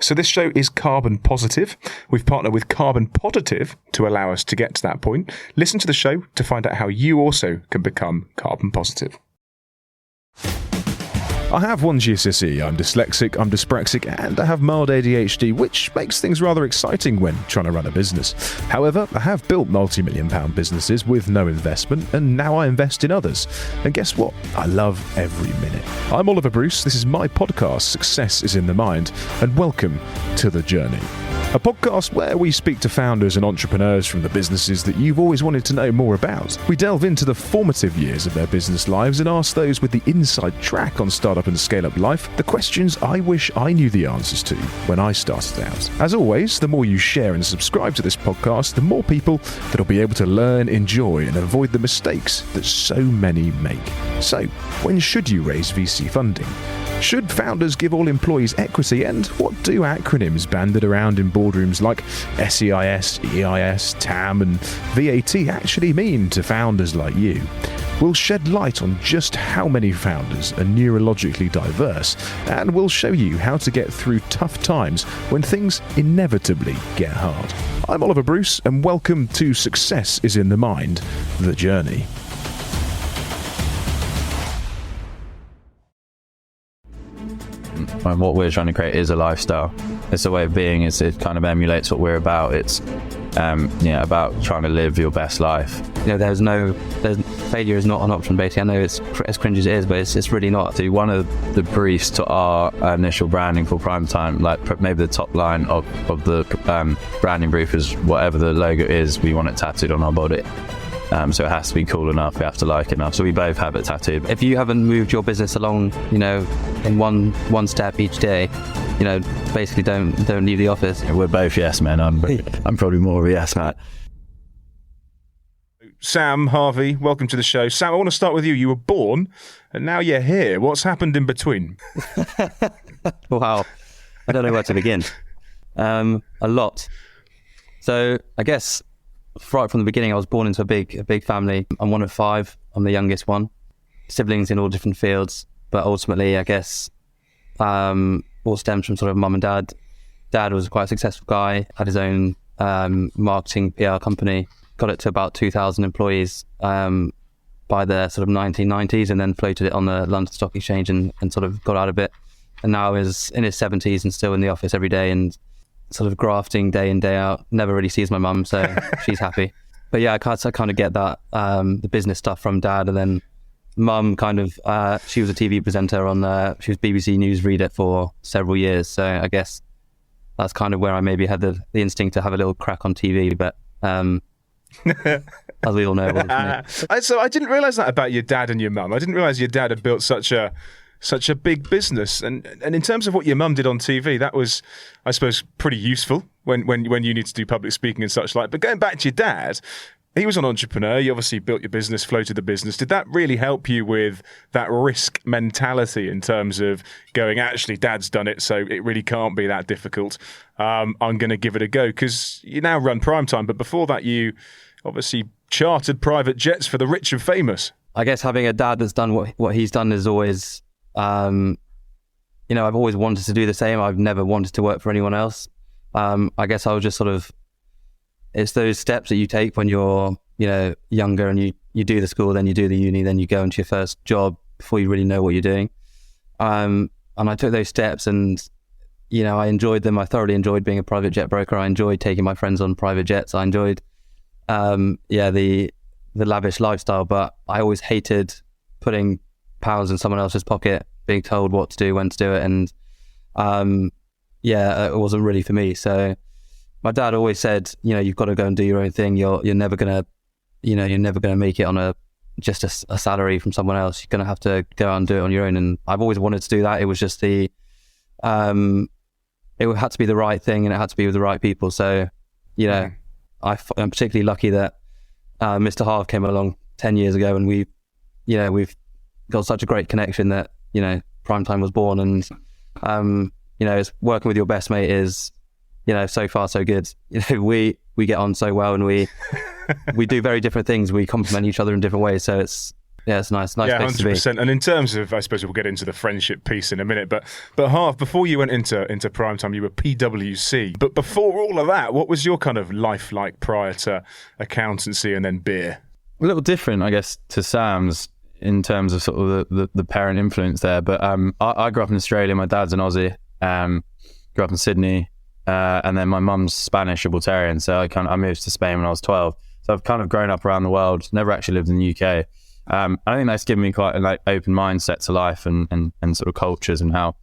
So this show is carbon positive. We've partnered with Carbon Positive to allow us to get to that point. Listen to the show to find out how you also can become carbon positive. I have one GCSE, I'm dyslexic, I'm dyspraxic, and I have mild ADHD, which makes things rather exciting when trying to run a business. However, I have built multi-million-pound businesses with no investment, and now I invest in others. And guess what? I love every minute. I'm Oliver Bruce, this is my podcast, Success is in the Mind, and welcome to The Journey. A podcast where we speak to founders and entrepreneurs from the businesses that you've always wanted to know more about. We delve into the formative years of their business lives and ask those with the inside track on startup and scale-up life the questions I wish I knew the answers to when I started out. As always, the more you share and subscribe to this podcast, the more people that'll be able to learn, enjoy, and avoid the mistakes that so many make. So, when should you raise VC funding? Should founders give all employees equity? And what do acronyms banded around in boardrooms like SEIS, EIS, TAM and VAT actually mean to founders like you? We'll shed light on just how many founders are neurologically diverse, and we'll show you how to get through tough times when things inevitably get hard. I'm Oliver Bruce, and welcome to Success is in the Mind, The Journey. And what we're trying to create is a lifestyle. It's a way of being. It kind of emulates what we're about. It's about trying to live your best life. You know, failure is not an option. Basically, I know it's as cringe as it is, but it's really not. So one of the briefs to our initial branding for Primetime, like maybe the top line of the branding brief is whatever the logo is, we want it tattooed on our body. So it has to be cool enough, we have to like it enough. So we both have it tattooed. If you haven't moved your business along, in one step each day, basically don't leave the office. We're both yes men. I'm probably more of a yes man. Sam, Harvey, welcome to the show. Sam, I want to start with you. You were born, and now you're here. What's happened in between? Wow, I don't know where to begin. A lot. So I guess right from the beginning, I was born into a big family. I'm one of five. I'm the youngest one. Siblings in all different fields, but ultimately, I guess, all stems from sort of mum and dad. Dad was quite a successful guy, had his own marketing PR company, got it to about 2,000 employees by the sort of 1990s, and then floated it on the London Stock Exchange and sort of got out of it. And now is in his 70s and still in the office every day and sort of grafting day in, day out. Never really sees my mum, so she's happy. But yeah, I kind of get that, the business stuff from dad. And then mum she was a TV presenter she was BBC News reader for several years. So I guess that's kind of where I maybe had the instinct to have a little crack on TV. But as we all know, it wasn't me. So I didn't realise that about your dad and your mum. I didn't realise your dad had built such a big business, and in terms of what your mum did on TV, that was, I suppose, pretty useful when you need to do public speaking and such like. But going back to your dad, he was an entrepreneur. You obviously built your business, floated the business. Did that really help you with that risk mentality in terms of going, actually, Dad's done it, so it really can't be that difficult. I'm going to give it a go, because you now run Primetime, but before that, you obviously chartered private jets for the rich and famous. I guess having a dad that's done what he's done is always. I've always wanted to do the same. I've never wanted to work for anyone else. I guess I was just it's those steps that you take when you're, younger, and you do the school, then you do the uni, then you go into your first job before you really know what you're doing. And I took those steps and, I enjoyed them. I thoroughly enjoyed being a private jet broker. I enjoyed taking my friends on private jets. I enjoyed, the lavish lifestyle, but I always hated putting pounds in someone else's pocket, being told what to do, when to do it, and it wasn't really for me. So my dad always said, you've got to go and do your own thing. You're never gonna make it on just a salary from someone else. You're gonna have to go out and do it on your own. And I've always wanted to do that. It was just it had to be the right thing, and it had to be with the right people. So I'm particularly lucky that Mr. Harv came along 10 years ago, and we've got such a great connection that Primetime was born. And it's working with your best mate is so far so good. We get on so well, and we do very different things. We complement each other in different ways, so Yeah, it's nice Yeah, place to be. 100%. And in terms of, I suppose we'll get into the friendship piece in a minute, but Harv, before you went into primetime, you were PwC. But before all of that, what was your kind of life like prior to accountancy and then beer? A little different, I guess, to Sam's in terms of sort of the parent influence there. But I grew up in Australia. My dad's an Aussie. Grew up in Sydney. And then my mum's Spanish Gibraltarian. So I moved to Spain when I was 12. So I've kind of grown up around the world, never actually lived in the UK. I think that's given me quite an open mindset to life and sort of cultures and how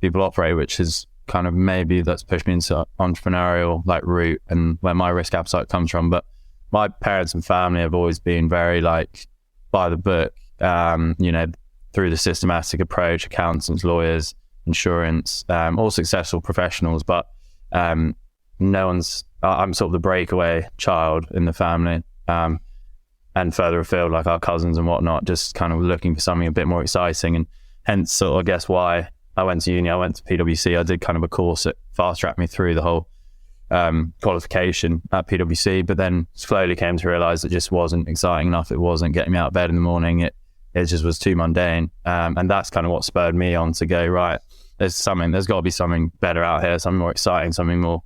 people operate, which is kind of maybe that's pushed me into entrepreneurial route and where my risk appetite comes from. But my parents and family have always been very by the book, through the systematic approach, accountants, lawyers, insurance, all successful professionals. But I'm sort of the breakaway child in the family. And further afield, like our cousins and whatnot, just kind of looking for something a bit more exciting. And hence, sort of, I guess, why I went to uni. I went to PwC. I did kind of a course that fast-tracked me through the whole qualification at PwC, but then slowly came to realise it just wasn't exciting enough. It wasn't getting me out of bed in the morning. It just was too mundane. And that's kind of what spurred me on to go, right, there's got to be something better out here, something more exciting, something more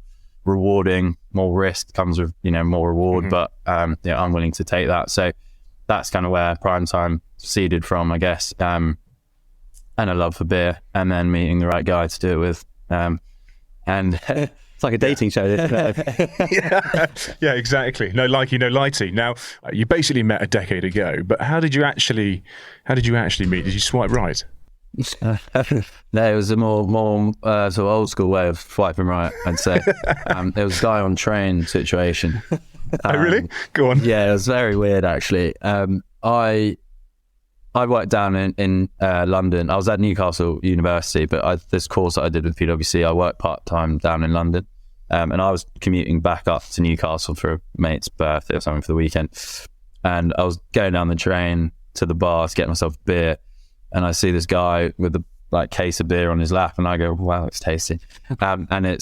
rewarding. More risk comes with more reward, but I'm willing to take that. So that's kind of where primetime seeded from, I guess, and a love for beer, and then meeting the right guy to do it with, and it's like a dating show, isn't it? Yeah, exactly. No likey, no lighty. Now, you basically met a decade ago, but how did you actually meet? Did you swipe right? No, it was a more sort of old school way of swiping right, I'd say. There was a guy on train situation. Oh, really? Go on. Yeah, it was very weird, actually. I worked down in London. I was at Newcastle University, but this course that I did with PwC, I worked part-time down in London. And I was commuting back up to Newcastle for a mate's birthday or something for the weekend. And I was going down the train to the bar to get myself a beer. And I see this guy with a case of beer on his lap, and I go, "Wow, it's tasty." And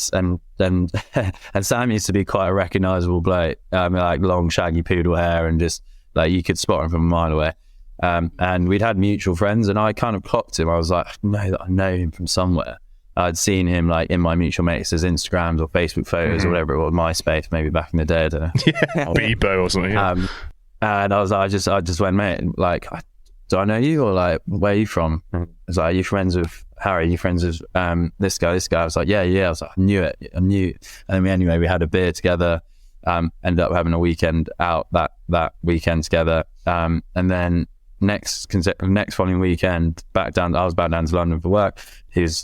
Sam used to be quite a recognisable bloke, long shaggy poodle hair, and just you could spot him from a mile away. And we'd had mutual friends, and I kind of clocked him. I was like, I know him from somewhere. I'd seen him in my mutual mates' Instagrams or Facebook photos or whatever it was, MySpace maybe back in the day. I don't know. Yeah, Bebo or something. Yeah. And I was I just went, mate, do I know you, or where are you from? I was like, are you friends with Harry? Are you friends with this guy? I was like, yeah. I was like, I knew it. And anyway, we had a beer together, ended up having a weekend out that weekend together. And then next following weekend, I was back down to London for work. He's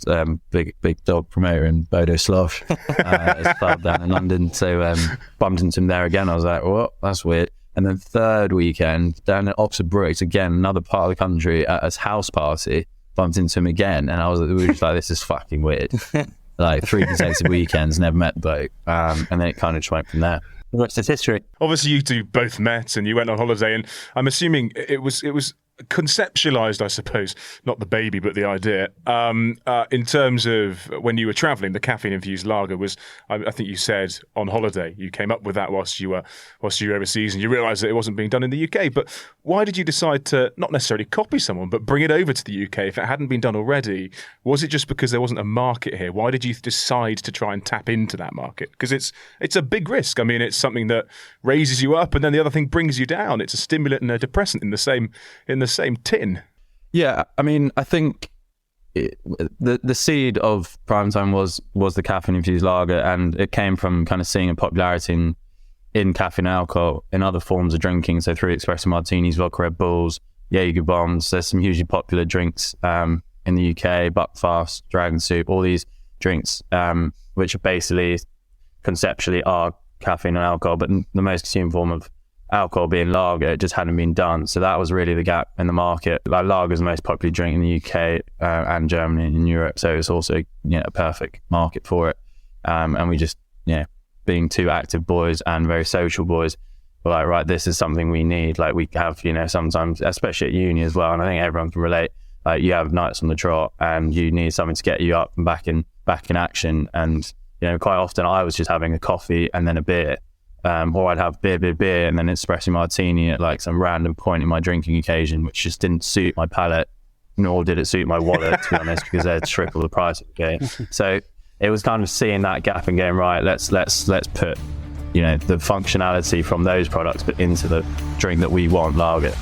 big dog promoter in Bodo Slosh, his club down in London. So bumped into him there again. I was like, well, that's weird. And then third weekend, down at Oxford Brooks, again, another part of the country, at his house party, bumped into him again. And we were just like, this is fucking weird. 3 consecutive weekends, never met the bloke. And then it kind of just went from there. The rest is history. Obviously, you two both met and you went on holiday, and I'm assuming it was conceptualized, I suppose, not the baby, but the idea, in terms of when you were traveling. The caffeine infused lager was, I think you said, on holiday. You came up with that whilst you were overseas, and you realised that it wasn't being done in the UK. But why did you decide to not necessarily copy someone, but bring it over to the UK if it hadn't been done already? Was it just because there wasn't a market here? Why did you decide to try and tap into that market? Because it's a big risk. I mean, it's something that raises you up, and then the other thing brings you down. It's a stimulant and a depressant in the same tin. Yeah, I mean, I think the seed of primetime was the caffeine infused lager, and it came from kind of seeing a popularity in caffeine and alcohol in other forms of drinking. So through espresso martinis, vodka Red Bulls, Jaeger bombs. There's some hugely popular drinks in the UK, Buckfast, Dragon Soup, all these drinks, which are basically conceptually are caffeine and alcohol, but the most consumed form of alcohol being lager, it just hadn't been done. So that was really the gap in the market. Lager is the most popular drink in the UK and Germany and in Europe, so it's also a perfect market for it. And we just being two active boys and very social boys, we're like, right, this is something we need. We have sometimes, especially at uni as well, and I think everyone can relate, you have nights on the trot and you need something to get you up and back in action. And quite often I was just having a coffee and then a beer, or I'd have beer, and then espresso martini at like some random point in my drinking occasion, which just didn't suit my palate, nor did it suit my wallet, to be honest, because they're triple the price of the game. So it was kind of seeing that gap and going, right, let's put, you know, the functionality from those products, but into the drink that we want, lager.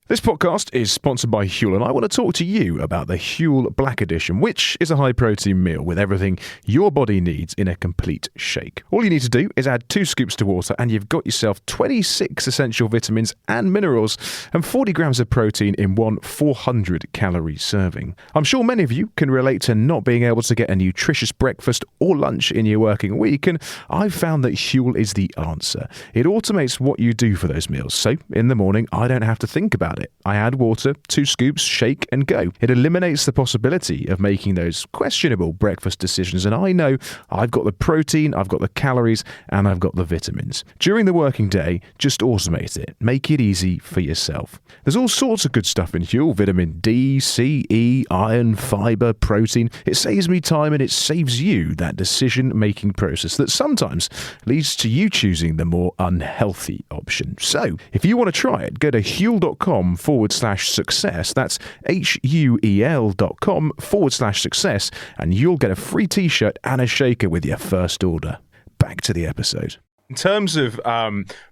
This podcast is sponsored by Huel, and I want to talk to you about the Huel Black Edition, which is a high-protein meal with everything your body needs in a complete shake. All you need to do is add 2 scoops to water, and you've got yourself 26 essential vitamins and minerals and 40 grams of protein in one 400-calorie serving. I'm sure many of you can relate to not being able to get a nutritious breakfast or lunch in your working week, and I've found that Huel is the answer. It automates what you do for those meals, so in the morning, I don't have to think about it. I add water, 2 scoops, shake and go. It eliminates the possibility of making those questionable breakfast decisions, and I know I've got the protein, I've got the calories, and I've got the vitamins. During the working day, just automate it. Make it easy for yourself. There's all sorts of good stuff in Huel: vitamin D, C, E, iron, fibre, protein. It saves me time and it saves you that decision-making process that sometimes leads to you choosing the more unhealthy option. So, if you want to try it, go to huel.com/success. That's HUEL.com/success, and you'll get a free t-shirt and a shaker with your first order. Back to the episode. In terms of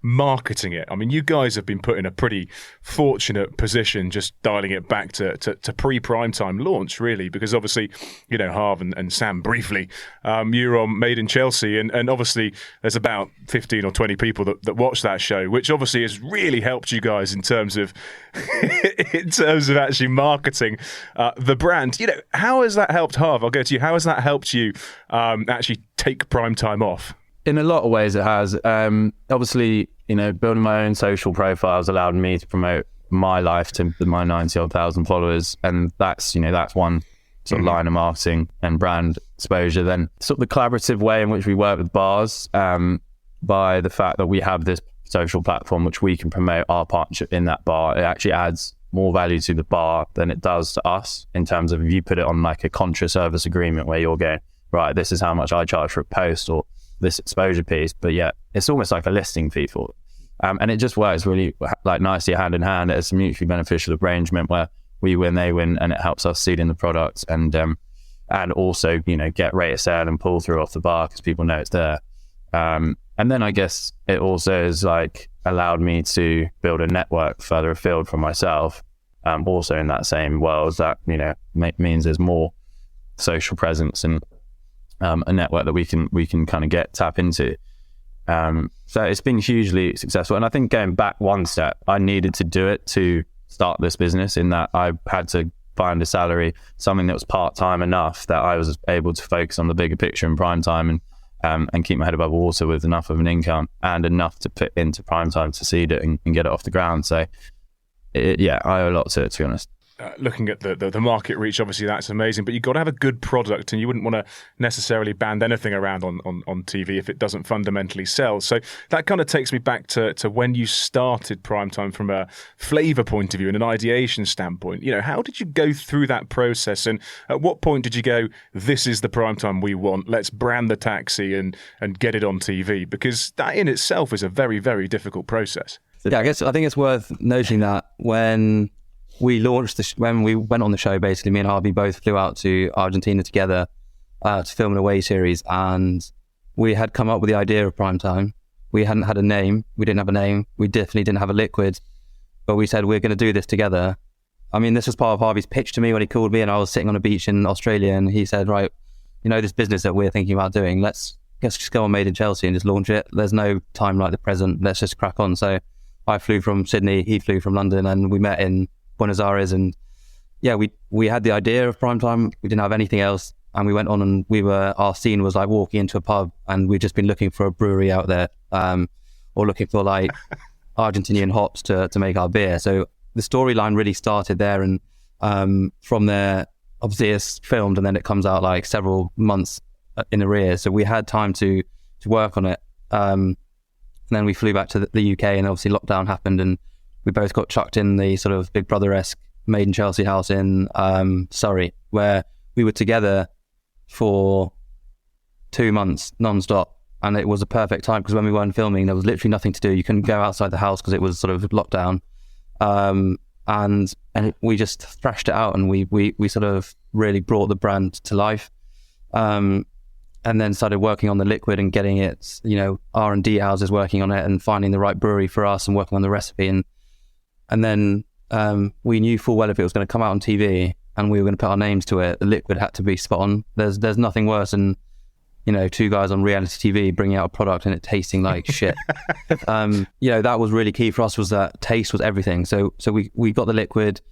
marketing it, I mean, you guys have been put in a pretty fortunate position, just dialing it back to pre-primetime launch, really, because obviously, you know, Harv and Sam, briefly, you're on Made in Chelsea, and obviously there's about 15 or 20 people that watch that show, which obviously has really helped you guys in terms of actually marketing the brand. You know, how has that helped, Harv? I'll go to you. How has that helped you actually take primetime off? In a lot of ways it has. Obviously, you know, building my own social profiles allowed me to promote my life to my 90,000 followers. And that's, you know, that's one sort of line of marketing and brand exposure. Then sort of the collaborative way in which we work with bars, by the fact that we have this social platform which we can promote our partnership in that bar, it actually adds more value to the bar than it does to us, in terms of if you put it on like a contra service agreement where you're going, right, this is how much I charge for a post or this exposure piece, but yeah, it's almost like a listing fee for it. And it just works really like nicely hand in hand. It's a mutually beneficial arrangement where we win, they win, and it helps us seed in the product and also, you know, get rate of sale and pull through off the bar because people know it's there. And then I guess it also has like allowed me to build a network further afield from myself, also in that same world that, you know, means there's more social presence and a network that we can kind of tap into. So it's been hugely successful. And I think going back one step, I needed to do it to start this business, in that I had to find a salary, something that was part-time enough that I was able to focus on the bigger picture in prime time and keep my head above water with enough of an income and enough to put into prime time to seed it and get it off the ground. So I owe a lot to it, to be honest. Looking at the market reach, obviously that's amazing, but you've got to have a good product, and you wouldn't want to necessarily band anything around on TV if it doesn't fundamentally sell. So that kind of takes me back to when you started Primetime from a flavour point of view and an ideation standpoint. You know, how did you go through that process, and at what point did you go, this is the Primetime we want, let's brand the taxi and get it on TV? Because that in itself is a very, very difficult process. Yeah, I think it's worth noting that when we launched when we went on the show, basically me and Harvey both flew out to Argentina together to film an away series, and we had come up with the idea of Primetime. We hadn't had a name. We didn't have a name. We definitely didn't have a liquid, but we said we're going to do this together. I mean, this was part of Harvey's pitch to me when he called me, and I was sitting on a beach in Australia, and he said, right, you know, this business that we're thinking about doing, let's just go on Made in Chelsea and just launch it. There's no time like the present. Let's just crack on. So I flew from Sydney, he flew from London, and we met in Buenos Aires, and yeah, we had the idea of Primetime. We didn't have anything else, and we went on, and our scene was like walking into a pub, and we'd just been looking for a brewery out there, or looking for like Argentinian hops to make our beer. So the storyline really started there, and from there, obviously it's filmed, and then it comes out like several months in arrears. So we had time to work on it, and then we flew back to the UK, and obviously lockdown happened, and we both got chucked in the sort of Big Brother-esque Made in Chelsea house in Surrey, where we were together for 2 months non-stop. and it was a perfect time because when we weren't filming, there was literally nothing to do. You couldn't go outside the house because it was sort of lockdown. We just thrashed it out, and we sort of really brought the brand to life. And then started working on the liquid and getting it, R&D houses working on it and finding the right brewery for us and working on the recipe. And then we knew full well if it was going to come out on TV and we were going to put our names to it, the liquid had to be spot on. There's nothing worse than, two guys on reality TV bringing out a product and it tasting like shit. That was really key for us, was that taste was everything. So we got the liquid,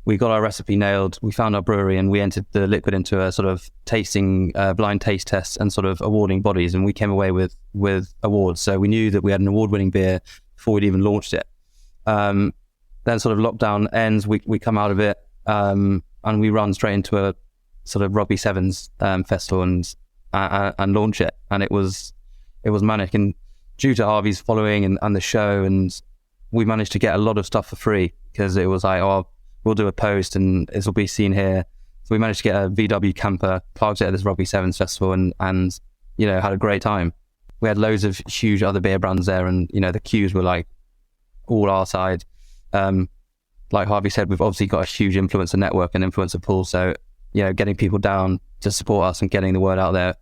we got our recipe nailed, we found our brewery, and we entered the liquid into a sort of tasting, blind taste tests and sort of awarding bodies, and we came away with awards. So we knew that we had an award-winning beer before we'd even launched it. Then sort of lockdown ends, we come out of it, and we run straight into a sort of Rugby Sevens festival and launch it. And it was manic, and due to Harvy's following and the show, and we managed to get a lot of stuff for free because it was like, we'll do a post and this will be seen here. So we managed to get a VW camper, parked it at this Rugby Sevens festival and had a great time. We had loads of huge other beer brands there, and the queues were like all our side. Like Harvey said, we've obviously got a huge influencer network and influencer pool. So, getting people down to support us and getting the word out there,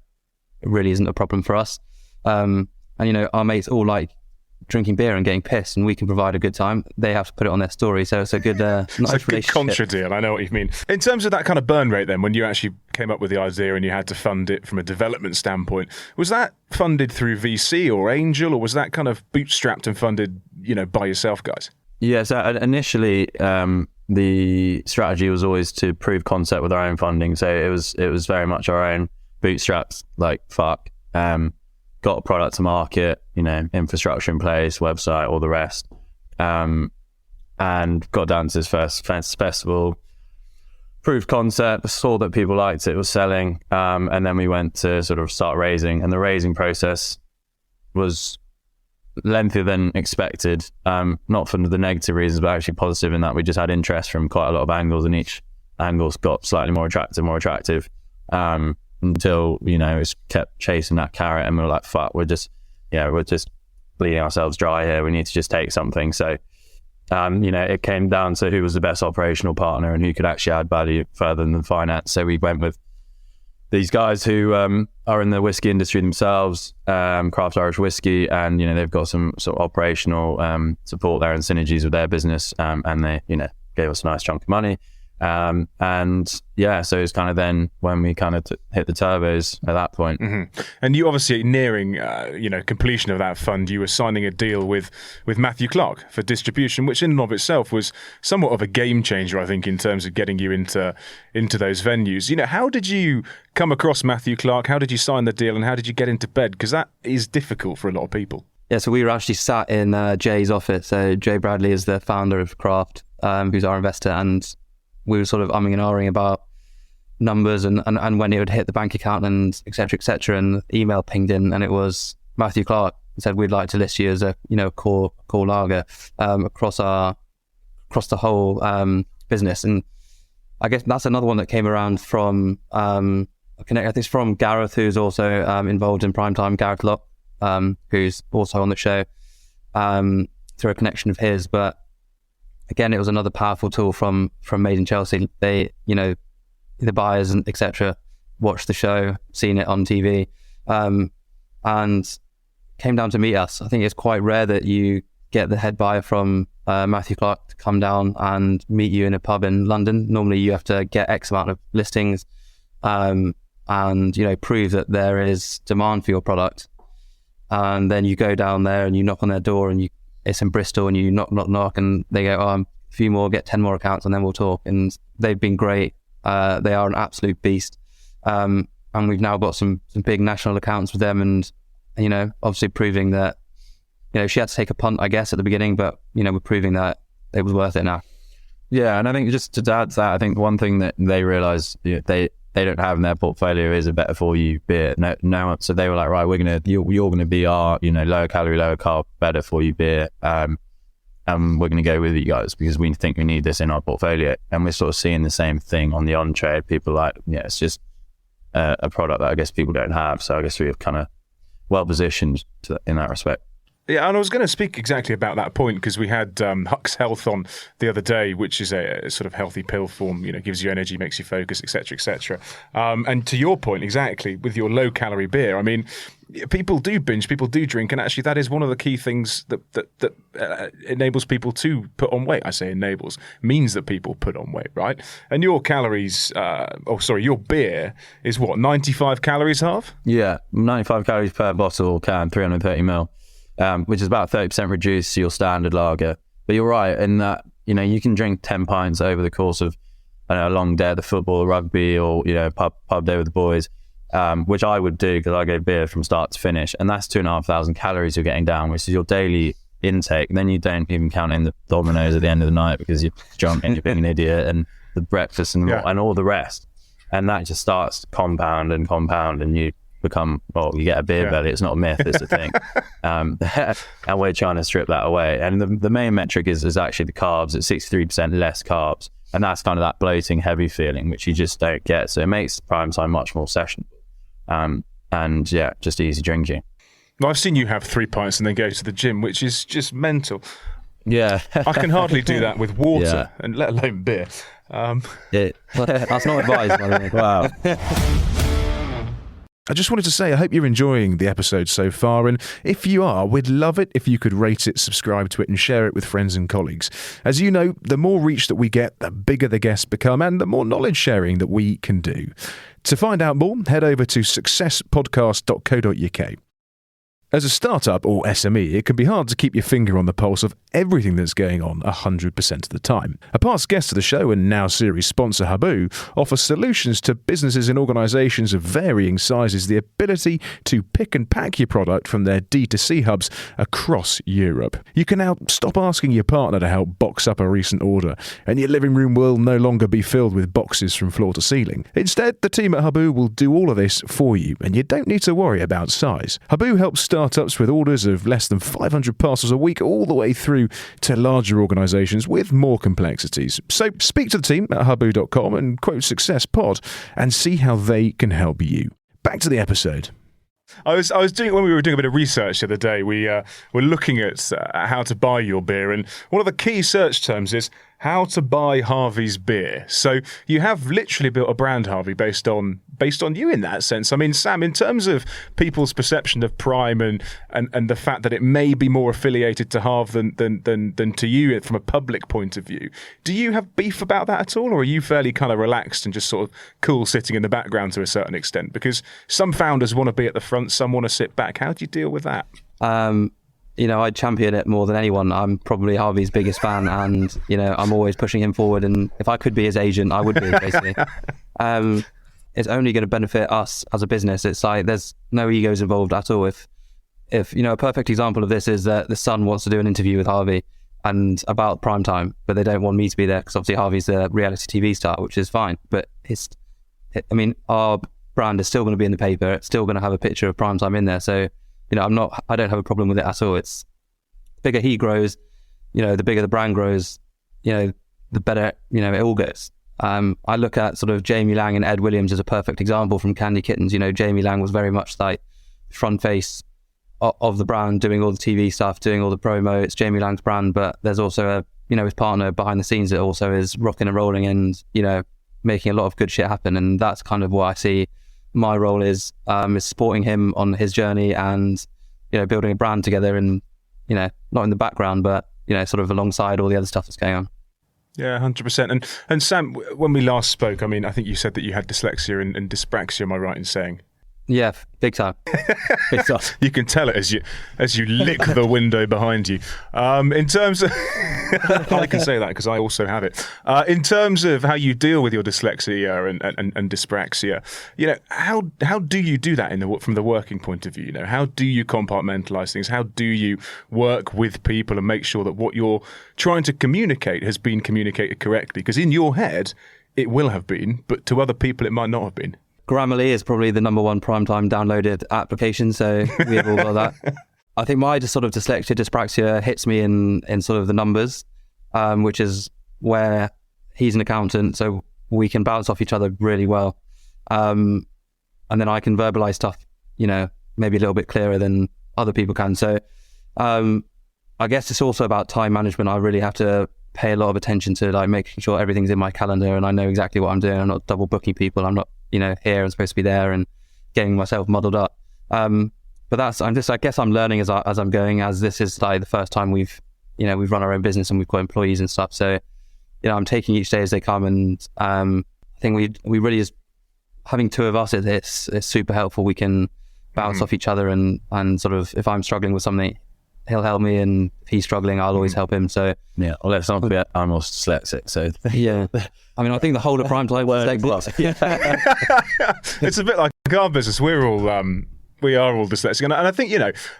it really isn't a problem for us. And our mates all like drinking beer and getting pissed, and we can provide a good time. They have to put it on their story, so it's a good nice it's a good relationship. contra deal. I know what you mean. In terms of that kind of burn rate then, when you actually came up with the idea and you had to fund it from a development standpoint, was that funded through VC or angel, or was that kind of bootstrapped and funded by yourself guys? Yeah, so initially the strategy was always to prove concept with our own funding, so it was very much our own bootstraps, like fuck. Got a product to market, infrastructure in place, website, all the rest. And got down to this first festival, proved concept, saw that people liked it, was selling. And then we went to sort of start raising, and the raising process was lengthier than expected. Not for the negative reasons, but actually positive in that we just had interest from quite a lot of angles, and each angle's got slightly more attractive. Until it's kept chasing that carrot, and we were like, fuck, we're just bleeding ourselves dry here, we need to just take something. So it came down to who was the best operational partner and who could actually add value further than finance. So we went with these guys who are in the whiskey industry themselves, craft Irish whiskey, and they've got some sort of operational support there and synergies with their business, and they gave us a nice chunk of money. So it's kind of then when we kind of hit the turbos at that point. Mm-hmm. And you obviously nearing, completion of that fund, you were signing a deal with Matthew Clark for distribution, which in and of itself was somewhat of a game changer, I think, in terms of getting you into those venues. How did you come across Matthew Clark? How did you sign the deal, and how did you get into bed? Because that is difficult for a lot of people. Yeah, so we were actually sat in Jay's office. So Jay Bradley is the founder of Craft, who's our investor, and we were sort of umming and ahhing about numbers and when it would hit the bank account and et cetera, and email pinged in, and it was Matthew Clark said, we'd like to list you as a core lager across the whole business. And I guess that's another one that came around from I think it's from Gareth, who's also involved in Primetime, Gareth Locke, who's also on the show through a connection of his. But again, it was another powerful tool from Made in Chelsea. They, the buyers and etc. watched the show, seen it on TV, and came down to meet us. I think it's quite rare that you get the head buyer from Matthew Clark to come down and meet you in a pub in London. Normally you have to get X amount of listings and prove that there is demand for your product. And then you go down there and you knock on their door, and it's in Bristol, and you knock, and they go, a few more, get 10 more accounts, and then we'll talk. And they've been great. They are an absolute beast. And we've now got some big national accounts with them, and, obviously proving that, she had to take a punt, I guess, at the beginning, but, we're proving that it was worth it now. Yeah, and I think just to add to that, I think one thing that they realise they don't have in their portfolio is a better for you beer. Now, so they were like, right, you're gonna be our, lower calorie, lower carb, better for you beer, and we're gonna go with you guys because we think we need this in our portfolio. And we're sort of seeing the same thing on the on-trade. People are like, it's just a product that I guess people don't have. So I guess we've kind of well positioned in that respect. Yeah, and I was going to speak exactly about that point because we had Huck's Health on the other day, which is a sort of healthy pill form, gives you energy, makes you focus, etc., etc. And to your point, exactly, with your low-calorie beer, I mean, people do binge, people do drink, and actually that is one of the key things that enables people to put on weight. I say enables, means that people put on weight, right? And your calories, your beer is what, 95 calories, Harv? Yeah, 95 calories per bottle can, 330 ml. Which is about 30% reduced to your standard lager. But you're right in that, you can drink 10 pints over the course of a long day at the football, rugby, or, pub day with the boys, which I would do because I go beer from start to finish. And that's 2,500 calories you're getting down, which is your daily intake. And then you don't even count in the Dominoes at the end of the night because you're drunk and you're being an idiot, and the breakfast and all the rest. And that just starts to compound, and you become, you get a beer belly. It's not a myth, it's a thing. And we're trying to strip that away. And the main metric is actually the carbs. It's 63% less carbs. And that's kind of that bloating, heavy feeling, which you just don't get. So it makes prime time much more sessionable. And just easy drinking. Well, I've seen you have 3 pints and then go to the gym, which is just mental. Yeah. I can hardly do that with water, and let alone beer. That's not advised, by the way. Wow. I just wanted to say I hope you're enjoying the episode so far, and if you are, we'd love it if you could rate it, subscribe to it, and share it with friends and colleagues. As you know, the more reach that we get, the bigger the guests become, and the more knowledge sharing that we can do. To find out more, head over to successpodcast.co.uk. As a startup or SME, it can be hard to keep your finger on the pulse of everything that's going on 100% of the time. A past guest of the show and now series sponsor Harvy offers solutions to businesses and organisations of varying sizes the ability to pick and pack your product from their D2C hubs across Europe. You can now stop asking your partner to help box up a recent order, and your living room will no longer be filled with boxes from floor to ceiling. Instead, the team at Harvy will do all of this for you, and you don't need to worry about size. Harvy helps startups with orders of less than 500 parcels a week all the way through to larger organisations with more complexities. So speak to the team at harvy.com and quote Success Pod and see how they can help you. Back to the episode. I was doing, when we were doing a bit of research the other day, we were looking at how to buy your beer, and one of the key search terms is how to buy Harvy's beer. So you have literally built a brand, Harvy, based on you in that sense. I mean, Sam, in terms of people's perception of Prime and the fact that it may be more affiliated to Harv than to you from a public point of view, do you have beef about that at all, or are you fairly kind of relaxed and just sort of cool sitting in the background to a certain extent? Because some founders want to be at the front, some want to sit back. How do you deal with that? I champion it more than anyone. I'm probably Harvy's biggest fan, and I'm always pushing him forward, and if I could be his agent, I would be, basically. It's only going to benefit us as a business. It's like there's no egos involved at all. If a perfect example of this is that the Sun wants to do an interview with Harvy and about prime time, but they don't want me to be there because obviously Harvy's a reality TV star, which is fine. But our brand is still going to be in the paper. It's still going to have a picture of prime time in there. So I don't have a problem with it at all. It's the bigger he grows, the bigger the brand grows, the better, it all goes. I look at sort of Jamie Lang and Ed Williams as a perfect example from Candy Kittens. Jamie Lang was very much like front face of the brand, doing all the TV stuff, doing all the promo. It's Jamie Lang's brand, but there's also his partner behind the scenes that also is rocking and rolling and, making a lot of good shit happen. And that's kind of what I see my role is supporting him on his journey and, building a brand together and, not in the background, but, sort of alongside all the other stuff that's going on. Yeah, 100%. And Sam, when we last spoke, I mean, I think you said that you had dyslexia and dyspraxia, am I right in saying? Yeah, big time. Big time. You can tell it as you lick the window behind you. In terms of, I can say that because I also have it. In terms of how you deal with your dyslexia and dyspraxia, how do you do that from the working point of view? How do you compartmentalize things? How do you work with people and make sure that what you're trying to communicate has been communicated correctly? Because in your head, it will have been, but to other people, it might not have been. Grammarly is probably the number one primetime downloaded application, so we have all got that. I think my sort of dyspraxia hits me in sort of the numbers, which is where he's an accountant, so we can bounce off each other really well. And then I can verbalize stuff, maybe a little bit clearer than other people can. So I guess it's also about time management. I really have to pay a lot of attention to like making sure everything's in my calendar and I know exactly what I'm doing. I'm not double booking people. I'm not, here and supposed to be there and getting myself muddled up. But I guess I'm learning as I'm going, as this is like the first time we've run our own business and we've got employees and stuff. So, I'm taking each day as they come, and I think we really is having two of us. It's super helpful. We can bounce off each other and sort of, if I'm struggling with something, he'll help me, and if he's struggling, I'll always help him. So yeah, well, let's not forget I'm also dyslexic. So yeah, I mean, I think the whole of prime time was dyslexic. It's a bit like our business. We are all dyslexic. And I think,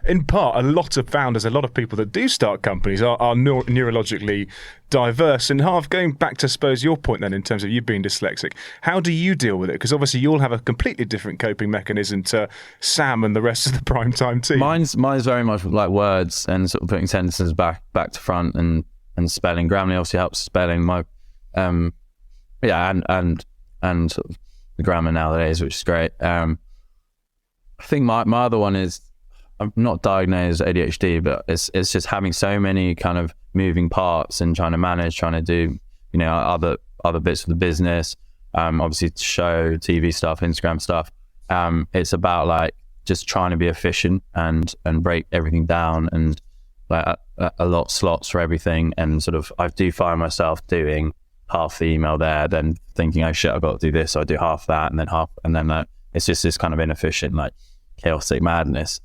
in part, a lot of founders, a lot of people that do start companies are neurologically diverse. And Harv, going back to, suppose, your point then in terms of you being dyslexic, how do you deal with it? Because obviously you'll have a completely different coping mechanism to Sam and the rest of the primetime team. Mine's very much like words and sort of putting sentences back to front and spelling. Grammarly obviously helps spelling. My and sort of the grammar nowadays, which is great. I think my other one is, I'm not diagnosed ADHD, but it's just having so many kind of moving parts and trying to do, other bits of the business, obviously show, TV stuff, Instagram stuff. It's about like just trying to be efficient and break everything down and like a lot of slots for everything. And sort of, I do find myself doing half the email there, then thinking, oh shit, I've got to do this. So I do half that and then half, and then it's just this kind of inefficient, like chaotic madness,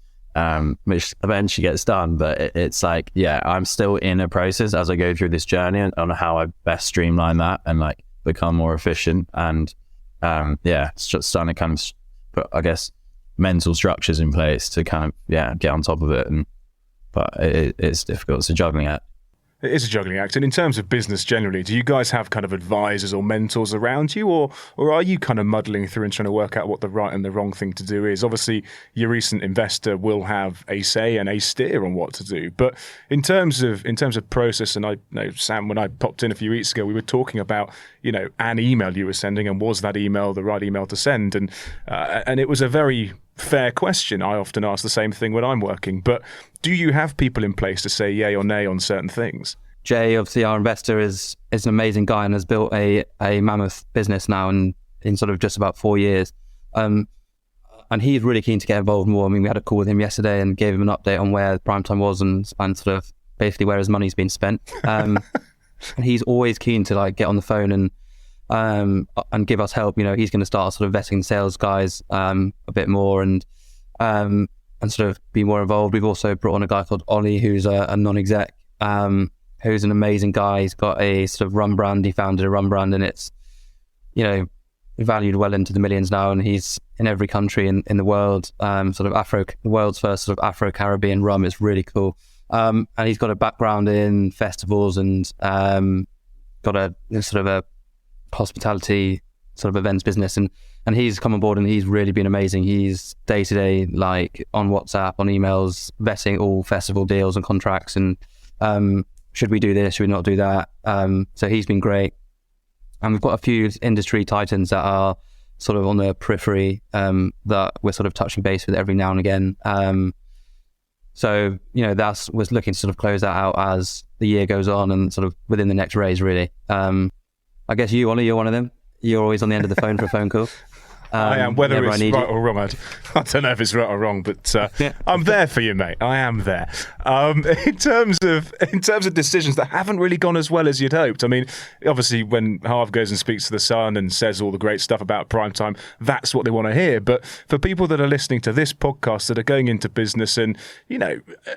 which eventually gets done. But it's like, yeah, I'm still in a process as I go through this journey on how I best streamline that and like become more efficient. And it's just starting to kind of put, I guess, mental structures in place to kind of, get on top of it. But it's difficult. It's a juggling act. It is a juggling act. And in terms of business generally, do you guys have kind of advisors or mentors around you, or are you kind of muddling through and trying to work out what the right and the wrong thing to do is? Obviously, your recent investor will have a say and a steer on what to do. But in terms of process, and I know, Sam, when I popped in a few weeks ago, we were talking about, an email you were sending, and was that email the right email to send? And it was a very fair question. I often ask the same thing when I'm working, but do you have people in place to say yay or nay on certain things? Jay, obviously our investor, is an amazing guy and has built a mammoth business now in sort of just about 4 years. And he's really keen to get involved more. I mean, we had a call with him yesterday and gave him an update on where Primetime was and sort of basically where his money's been spent. And he's always keen to like get on the phone and give us help. He's going to start sort of vetting sales guys a bit more and sort of be more involved. We've also brought on a guy called Ollie, who's a non-exec, who's an amazing guy. He's got a sort of rum brand. He founded a rum brand, and it's valued well into the millions now, and he's in every country in the world. Sort of the world's first sort of Afro-Caribbean rum. It's really cool. And he's got a background in festivals and got a sort of a hospitality sort of events business, and he's come on board and he's really been amazing. He's day to day, like on WhatsApp, on emails, vetting all festival deals and contracts, and should we do this, should we not do that? So he's been great. And we've got a few industry titans that are sort of on the periphery that we're sort of touching base with every now and again. So, we're looking to sort of close that out as the year goes on and sort of within the next raise, really. I guess you, Ollie, you're one of them. You're always on the end of the phone for a phone call. I am, whether it's right or wrong. I don't know if it's right or wrong, but I'm there for you, mate. I am there. In terms of decisions that haven't really gone as well as you'd hoped. I mean, obviously, when Harv goes and speaks to the Sun and says all the great stuff about Primetime, that's what they want to hear. But for people that are listening to this podcast that are going into business and,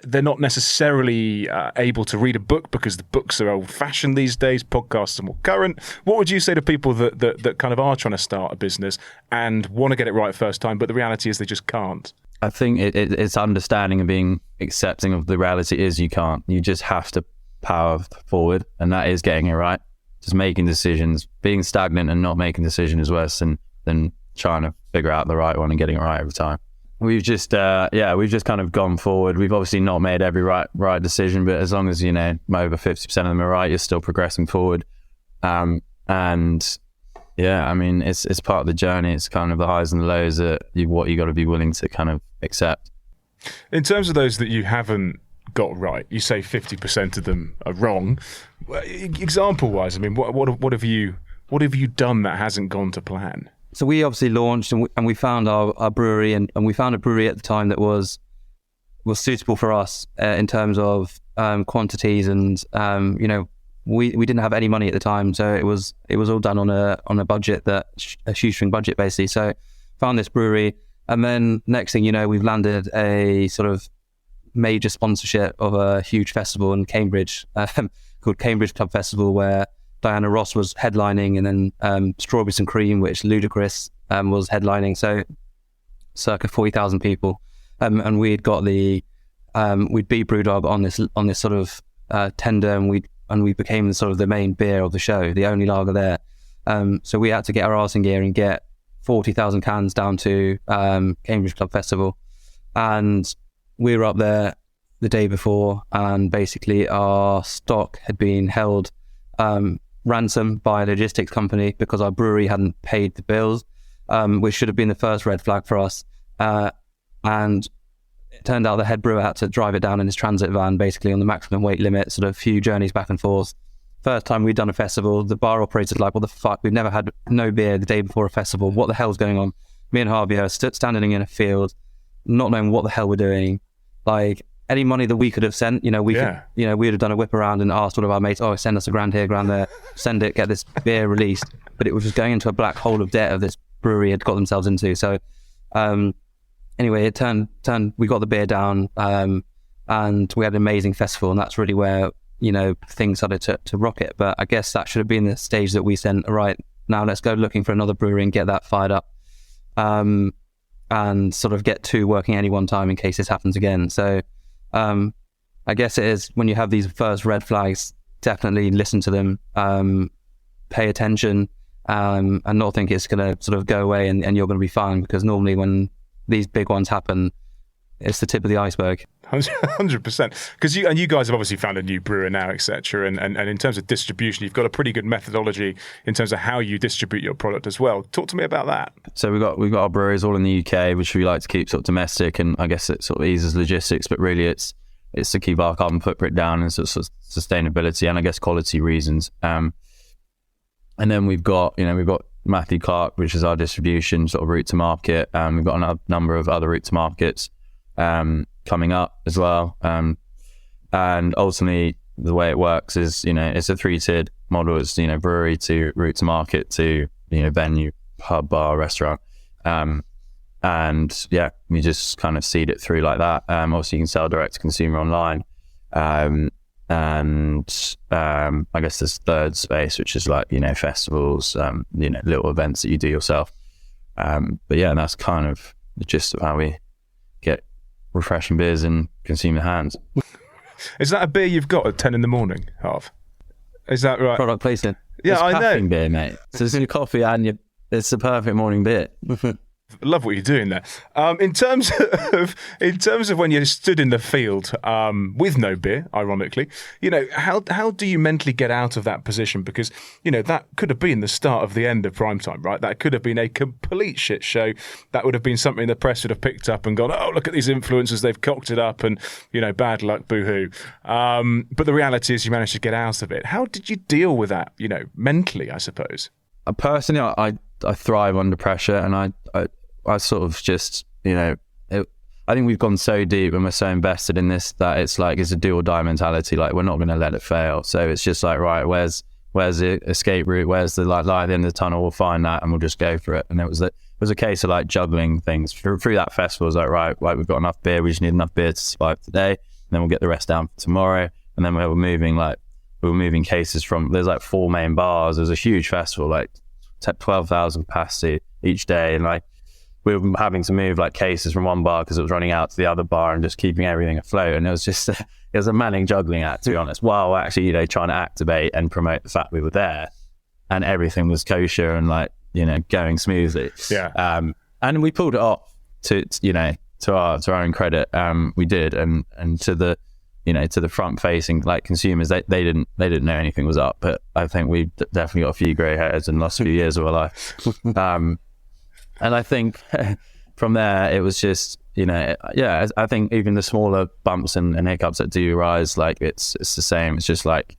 they're not necessarily able to read a book because the books are old-fashioned these days, podcasts are more current, what would you say to people that kind of are trying to start a business and want to get it right first time, but the reality is they just can't? I think it's understanding and being accepting of the reality is you can't. You just have to power forward, and that is getting it right. Just making decisions. Being stagnant and not making decisions is worse than trying to figure out the right one and getting it right every time. We've just kind of gone forward. We've obviously not made every right decision, but as long as over 50% of them are right, you're still progressing forward. And Yeah, I mean, it's part of the journey. It's kind of the highs and the lows that what you got to be willing to kind of accept. In terms of those that you haven't got right, you say 50% of them are wrong. Example-wise, I mean, what have you done that hasn't gone to plan? So we obviously launched and we found our brewery and we found a brewery at the time that was suitable for us in terms of quantities and we didn't have any money at the time, so it was all done on a budget, a shoestring budget basically. So found this brewery, and then next thing you know, we've landed a sort of major sponsorship of a huge festival in Cambridge called Cambridge Club Festival, where Diana Ross was headlining, and then Strawberries and Cream, which Ludacris was headlining. So circa 40,000 people, and we'd got we'd beat Brewdog on this sort of tender, and we became sort of the main beer of the show, the only lager there. So we had to get our arse in gear and get 40,000 cans down to Cambridge Club Festival. And we were up there the day before, and basically our stock had been held ransom by a logistics company because our brewery hadn't paid the bills, which should have been the first red flag for us. And it turned out the head brewer had to drive it down in his transit van, basically on the maximum weight limit, sort of a few journeys back and forth. First time we'd done a festival, the bar operator's like, what the fuck? We've never had no beer the day before a festival. What the hell's going on? Me and Harvey are standing in a field, not knowing what the hell we're doing. Like, any money that we could have sent, we'd have done a whip around and asked one of our mates, send us $1,000 here, $1,000 there, send it, get this beer released. But it was just going into a black hole of debt of this brewery had got themselves into. So, anyway, it turned. We got the beer down, and we had an amazing festival, and that's really where things started to rocket. But I guess that should have been the stage that we said, all right, now let's go looking for another brewery and get that fired up, and sort of get two working at any one time in case this happens again. So I guess it is, when you have these first red flags, definitely listen to them, pay attention, and not think it's going to sort of go away and you're going to be fine, because normally when these big ones happen, it's the tip of the iceberg. 100%. Because you guys have obviously found a new brewer now, etc. And in terms of distribution, you've got a pretty good methodology in terms of how you distribute your product as well. Talk to me about that. So we've got our breweries all in the UK, which we like to keep sort of domestic, and I guess it sort of eases logistics, but really it's to keep our carbon footprint down and sort of sustainability and I guess quality reasons. And then we've got Matthew Clark, which is our distribution sort of route to market. We've got a number of other route to markets coming up as well. And ultimately, the way it works is, it's a 3-tiered model. It's, brewery to route to market to, venue, pub, bar, restaurant. And yeah, we just kind of seed it through like that. Obviously, you can sell direct to consumer online. And I guess there's third space, which is like, festivals, little events that you do yourself. But yeah, that's kind of the gist of how we get refreshing beers in consumer hands. Is that a beer you've got at 10 in the morning, Harv? Is that right? Product placement. Yeah, it's I know. Caffeine beer, mate. So it's your coffee and it's the perfect morning beer. Love what you're doing there. In terms of when you stood in the field with no beer, ironically, how do you mentally get out of that position? Because that could have been the start of the end of prime time, right? That could have been a complete shit show. That would have been something the press would have picked up and gone, oh, look at these influencers, they've cocked it up, and bad luck, boo-hoo. But the reality is, you managed to get out of it. How did you deal with that? Mentally, I suppose. Personally, I thrive under pressure, and I sort of just, I think we've gone so deep and we're so invested in this that it's like, it's a do or die mentality. Like, we're not going to let it fail. So it's just like, right, where's the escape route? Where's the light at the end of the tunnel? We'll find that and we'll just go for it. And it was a case of like juggling things through that festival. It was like, right, we've got enough beer. We just need enough beer to survive today. And then we'll get the rest down for tomorrow. And then we were moving cases from, there's like 4 main bars. It was a huge festival, like 12,000 capacity each day. And like, we were having to move like cases from one bar because it was running out to the other bar and just keeping everything afloat. And it was just, it was a manning juggling act, to be honest, while actually, trying to activate and promote the fact we were there and everything was kosher and like, going smoothly. Yeah. And we pulled it off to our own credit. We did. And to the, to the front facing like consumers, they didn't know anything was up. But I think we've definitely got a few grey hairs in the last few years of our life. And I think from there it was just, I think even the smaller bumps and hiccups that do arise, like it's the same. It's just like,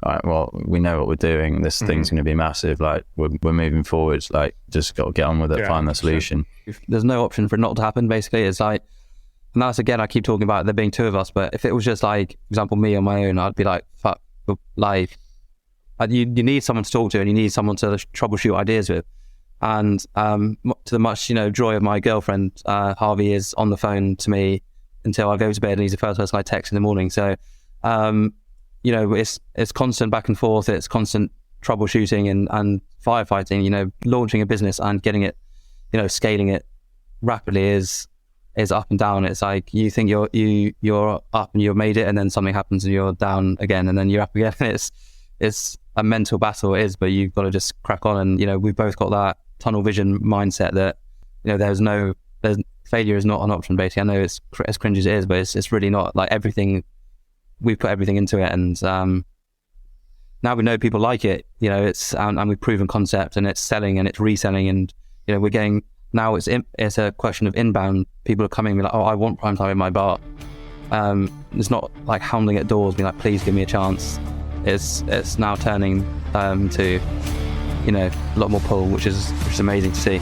all right, well, we know what we're doing. This thing's going to be massive. Like we're moving forward. Like just got to get on with it, find the solution. There's no option for it not to happen. Basically, it's like, and that's again, I keep talking about there being two of us. But if it was just like, for example, me on my own, I'd be like, fuck. Like you need someone to talk to, and you need someone to troubleshoot ideas with. And to the much joy of my girlfriend, Harvy is on the phone to me until I go to bed, and he's the first person I text in the morning. So. It's constant back and forth. It's constant troubleshooting and firefighting. Launching a business and getting it, scaling it rapidly is up and down. It's like you think you're up and you've made it, and then something happens and you're down again, and then you're up again. It's a mental battle, it is, but you've got to just crack on. And we've both got that tunnel vision mindset that there's failure is not an option. Basically, I know it's as cringe as it is, but it's really not. Like everything. We've put everything into it, and now we know people like it. It's and we've proven concept, and it's selling and it's reselling, and we're getting now. It's a question of inbound. People are coming, like, oh, I want prime time in my bar. It's not like hounding at doors, being like, please give me a chance. It's now turning to a lot more pull, which is amazing to see.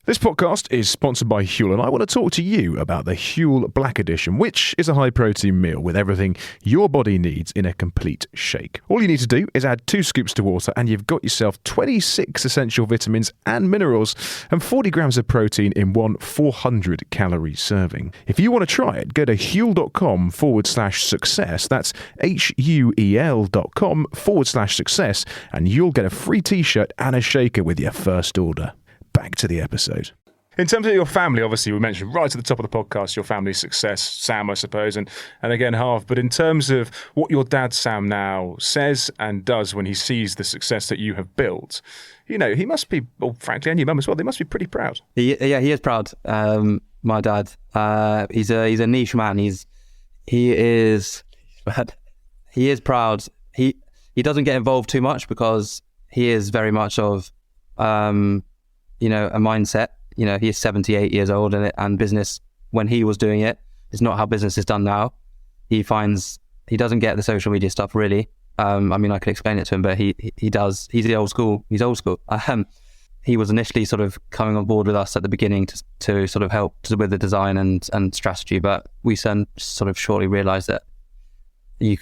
This podcast is sponsored by Huel, and I want to talk to you about the Huel Black Edition, which is a high-protein meal with everything your body needs in a complete shake. All you need to do is add 2 scoops to water, and you've got yourself 26 essential vitamins and minerals and 40 grams of protein in one 400-calorie serving. If you want to try it, go to huel.com/success. That's HUEL.com/success, and you'll get a free t-shirt and a shaker with your first order. Back to the episode. In terms of your family, obviously we mentioned right at the top of the podcast your family's success, Sam, I suppose, and again Harv. But in terms of what your dad Sam now says and does when he sees the success that you have built, he must be, well, frankly, and your mum as well, they must be pretty proud. He is proud. My dad, he's a niche man. He is proud. He doesn't get involved too much because he is very much of a mindset. He is 78 years old, and business, when he was doing it, is not how business is done now. He finds he doesn't get the social media stuff really. I could explain it to him, but he does. He's old school. He was initially sort of coming on board with us at the beginning to sort of help with the design and strategy, but we sort of shortly realised that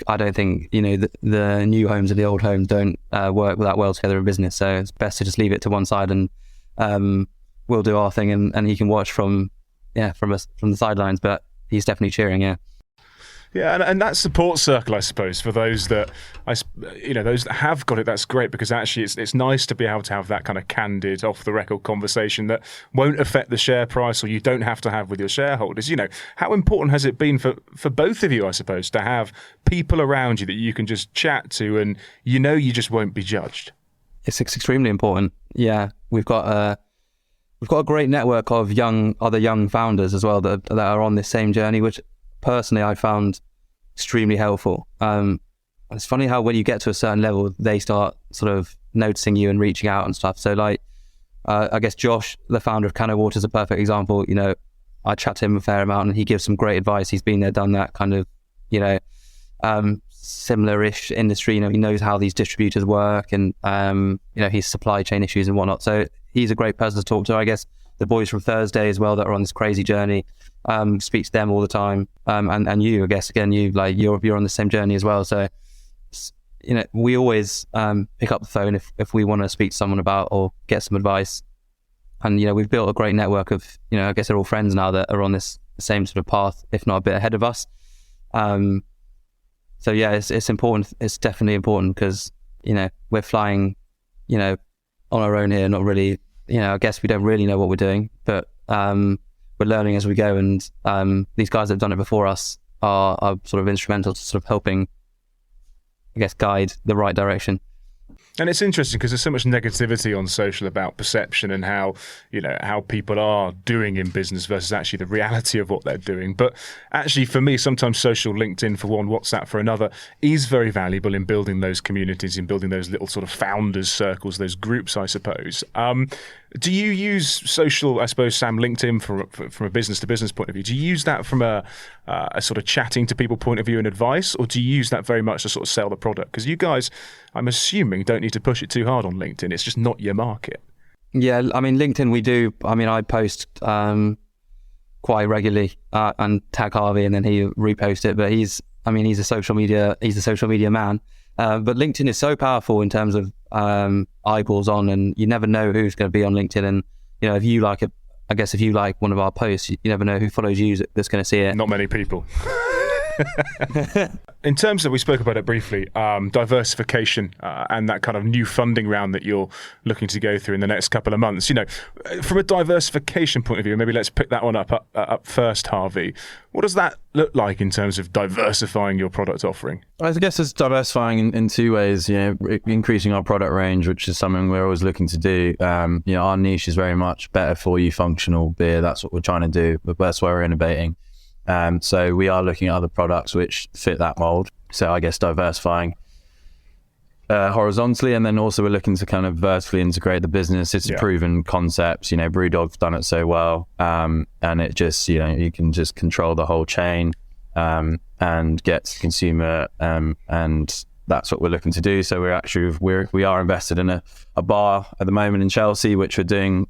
I don't think the new homes and the old homes don't work that well together in business. So it's best to just leave it to one side, and we'll do our thing, and he can watch from the sidelines. But he's definitely cheering. Yeah, and that support circle, I suppose, for those that those that have got it, that's great, because actually it's nice to be able to have that kind of candid, off the record conversation that won't affect the share price, or you don't have to have with your shareholders. How important has it been for both of you, I suppose, to have people around you that you can just chat to, and you just won't be judged? It's extremely important. Yeah, we've got a great network of other young founders as well that are on this same journey, which personally I found extremely helpful. It's funny how when you get to a certain level, they start sort of noticing you and reaching out and stuff. So like, I guess Josh, the founder of Canno Water, is a perfect example. I chat to him a fair amount, and he gives some great advice. He's been there, done that, kind of, similar-ish industry. He knows how these distributors work, and his supply chain issues and whatnot. So he's a great person to talk to. I guess the boys from Thursday as well that are on this crazy journey, speak to them all the time. And you, I guess, again, you're on the same journey as well. So, we always pick up the phone if we want to speak to someone about or get some advice. And, we've built a great network of, I guess they're all friends now that are on this same sort of path, if not a bit ahead of us. So yeah, it's important. It's definitely important because, we're flying, on our own here, not really, I guess we don't really know what we're doing, but we're learning as we go. And these guys that have done it before us are sort of instrumental to sort of helping, I guess, guide the right direction. And it's interesting because there's so much negativity on social about perception and how, how people are doing in business versus actually the reality of what they're doing. But actually, for me, sometimes social, LinkedIn for one, WhatsApp for another, is very valuable in building those communities, in building those little sort of founders circles, those groups, I suppose. Do you use social, I suppose, Sam, LinkedIn from a business to business point of view? Do you use that from a sort of chatting to people point of view and advice, or do you use that very much to sort of sell the product? Because you guys, I'm assuming, don't need to push it too hard on LinkedIn. It's just not your market. Yeah, I mean, LinkedIn we do. I mean, I post quite regularly and tag Harvey, and then he reposts it. But he's a social media man. But LinkedIn is so powerful in terms of eyeballs on, and you never know who's going to be on LinkedIn. And if you like it, I guess if you like one of our posts, you never know who follows you that's going to see it. Not many people. In terms of, we spoke about it briefly, diversification and that kind of new funding round that you're looking to go through in the next couple of months. From a diversification point of view, maybe let's pick that one up first, Harvey. What does that look like in terms of diversifying your product offering? I guess it's diversifying in two ways. Increasing our product range, which is something we're always looking to do. Our niche is very much better for you functional beer. That's what we're trying to do, but that's why we're innovating. So we are looking at other products which fit that mold. So I guess diversifying horizontally, and then also we're looking to kind of vertically integrate the business. It's a proven concept. Brewdog's done it so well, and it just you can just control the whole chain and get to consumer, and that's what we're looking to do. So we are invested in a bar at the moment in Chelsea, which we're doing.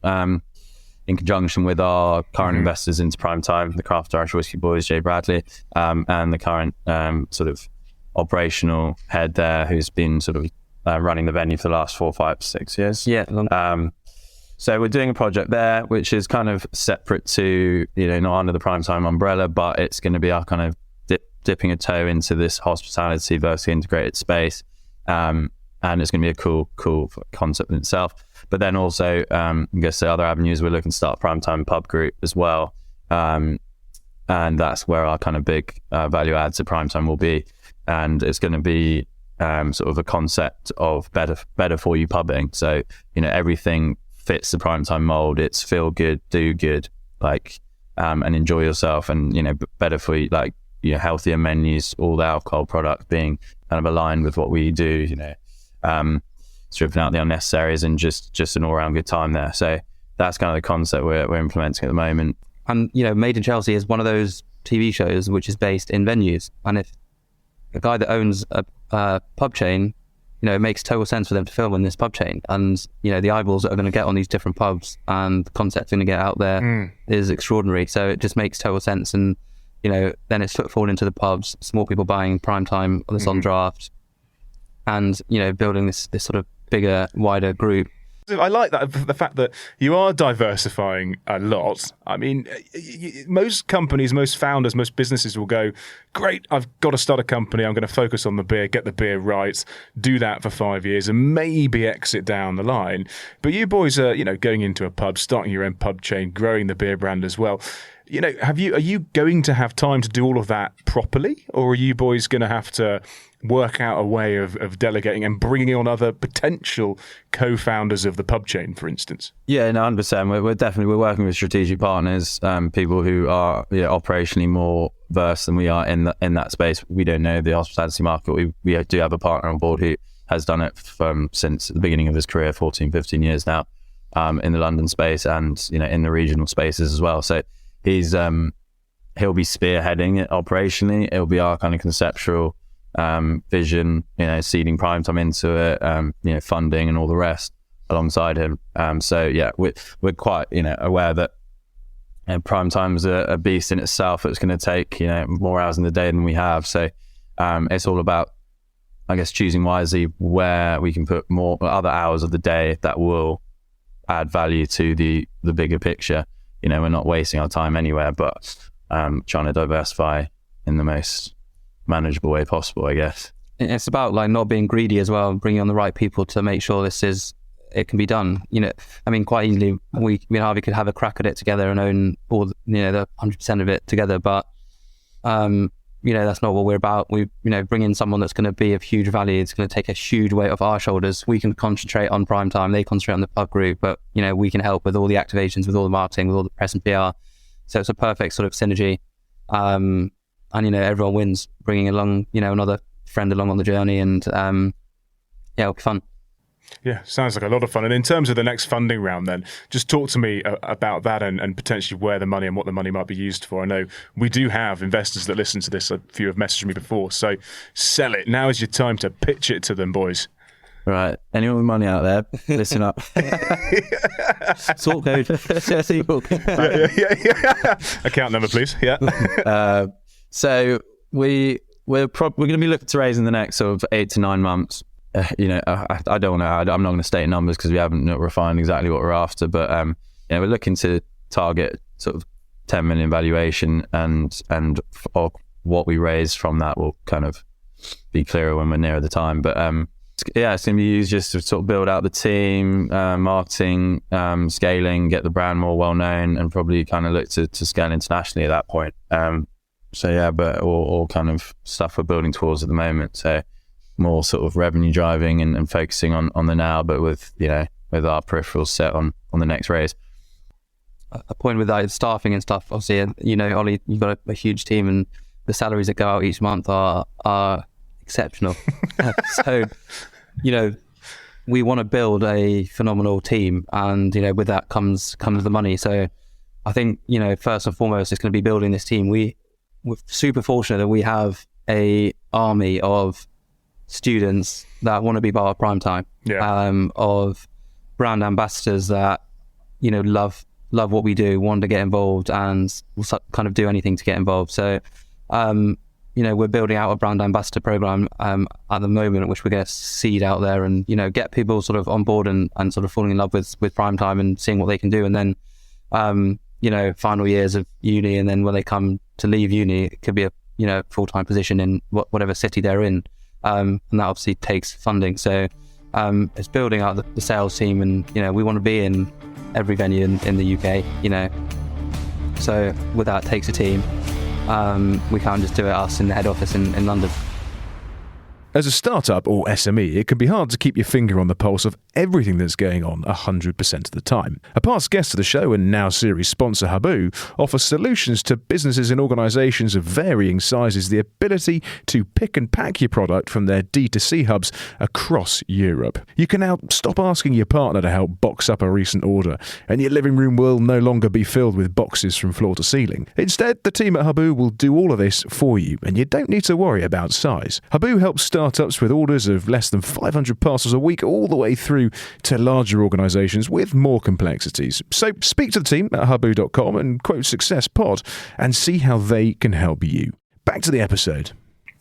In conjunction with our current investors into Prime Time, the Craft Irish Whiskey Boys, Jay Bradley, and the current sort of operational head there, who's been sort of running the venue for the last 4, 5, 6 years. Yeah. So we're doing a project there, which is kind of separate to, not under the Prime Time umbrella, but it's going to be our kind of dipping a toe into this hospitality vertically integrated space. And it's going to be a cool concept in itself. But then also, I guess the other avenues, we're looking to start a Primetime pub group as well. And that's where our kind of big value add to Primetime will be. And it's going to be sort of a concept of better for you pubbing. So, everything fits the Primetime mold. It's feel good, do good, and enjoy yourself, and, better for you, healthier menus, all the alcohol product being kind of aligned with what we do, stripping out the unnecessaries and just an all-around good time there. So that's kind of the concept we're implementing at the moment. And Made in Chelsea is one of those TV shows which is based in venues, and if the guy that owns a pub chain, it makes total sense for them to film in this pub chain, and the eyeballs that are going to get on these different pubs and the concept's going to get out there is extraordinary. So it just makes total sense, and then it's footfall into the pubs, it's more people buying Primetime or this on draft, and building this sort of bigger, wider group. I like that, the fact that you are diversifying a lot. I mean, most companies, most founders, most businesses will go, great, I've got to start a company, I'm going to focus on the beer, get the beer right, do that for 5 years and maybe exit down the line. But you boys are, going into a pub, starting your own pub chain, growing the beer brand as well. Are you going to have time to do all of that properly, or are you boys going to have to work out a way of delegating and bringing on other potential co-founders of the pub chain, for instance? Yeah, no, 100%. We're working with strategic partners, people who are operationally more versed than we are in that space. We don't know the hospitality market. We do have a partner on board who has done it since the beginning of his career, 14, 15 years now, in the London space and in the regional spaces as well. So he'll be spearheading it operationally. It'll be our kind of conceptual vision, seeding Primetime into it, funding and all the rest alongside him. So yeah, we're quite aware that Primetime's a beast in itself. It's going to take more hours in the day than we have. So it's all about, I guess, choosing wisely where we can put more other hours of the day that will add value to the bigger picture. We're not wasting our time anywhere, but trying to diversify in the most manageable way possible, I guess. It's about not being greedy as well, and bringing on the right people to make sure it can be done. Quite easily, me and Harvey could have a crack at it together and own all the 100% of it together. But that's not what we're about. We, bring in someone that's going to be of huge value. It's going to take a huge weight off our shoulders. We can concentrate on prime time. They concentrate on the pub group, but, we can help with all the activations, with all the marketing, with all the press and PR. So it's a perfect sort of synergy. And, everyone wins, bringing along, another friend along on the journey, and, it'll be fun. Yeah, sounds like a lot of fun. And in terms of the next funding round then, just talk to me about that and potentially where the money and what the money might be used for. I know we do have investors that listen to this. A few have messaged me before. So sell it. Now is your time to pitch it to them, boys. Right. Anyone with money out there, listen up. Sort code. Yeah. Account number, please. Yeah. So we're going to be looking to raise in the next sort of 8 to 9 months. I don't want to. I'm not going to state numbers because we haven't refined exactly what we're after. But we're looking to target sort of 10 million valuation, and what we raise from that will kind of be clearer when we're nearer the time. But it's going to be used just to sort of build out the team, marketing, scaling, get the brand more well known, and probably kind of look to scale internationally at that point. But all kind of stuff we're building towards at the moment. So more sort of revenue driving and focusing on the now, but with our peripherals set on the next raise. A point with that staffing and stuff, obviously, Ollie, you've got a huge team, and the salaries that go out each month are exceptional. So, we want to build a phenomenal team, and with that comes the money. So I think first and foremost, it's going to be building this team. We're super fortunate that we have a army of students that want to be part of prime time, of brand ambassadors that love what we do, want to get involved, and will kind of do anything to get involved. So we're building out a brand ambassador program at the moment, which we're going to seed out there and get people sort of on board and sort of falling in love with prime time and seeing what they can do. And then final years of uni, and then when they come to leave uni, it could be a full-time position in whatever city they're in. And that obviously takes funding. So it's building out the sales team, and we want to be in every venue in the UK. So with that, it takes a team. We can't just do it us in the head office in London. As a startup or SME, it can be hard to keep your finger on the pulse of everything that's going on 100% of the time. A past guest of the show and now series sponsor Habu offers solutions to businesses and organisations of varying sizes the ability to pick and pack your product from their D2C hubs across Europe. You can now stop asking your partner to help box up a recent order, and your living room will no longer be filled with boxes from floor to ceiling. Instead, the team at Habu will do all of this for you, and you don't need to worry about size. Habu helps startups with orders of less than 500 parcels a week all the way through to larger organisations with more complexities. So speak to the team at habu.com and quote SuccessPod and see how they can help you. Back to the episode.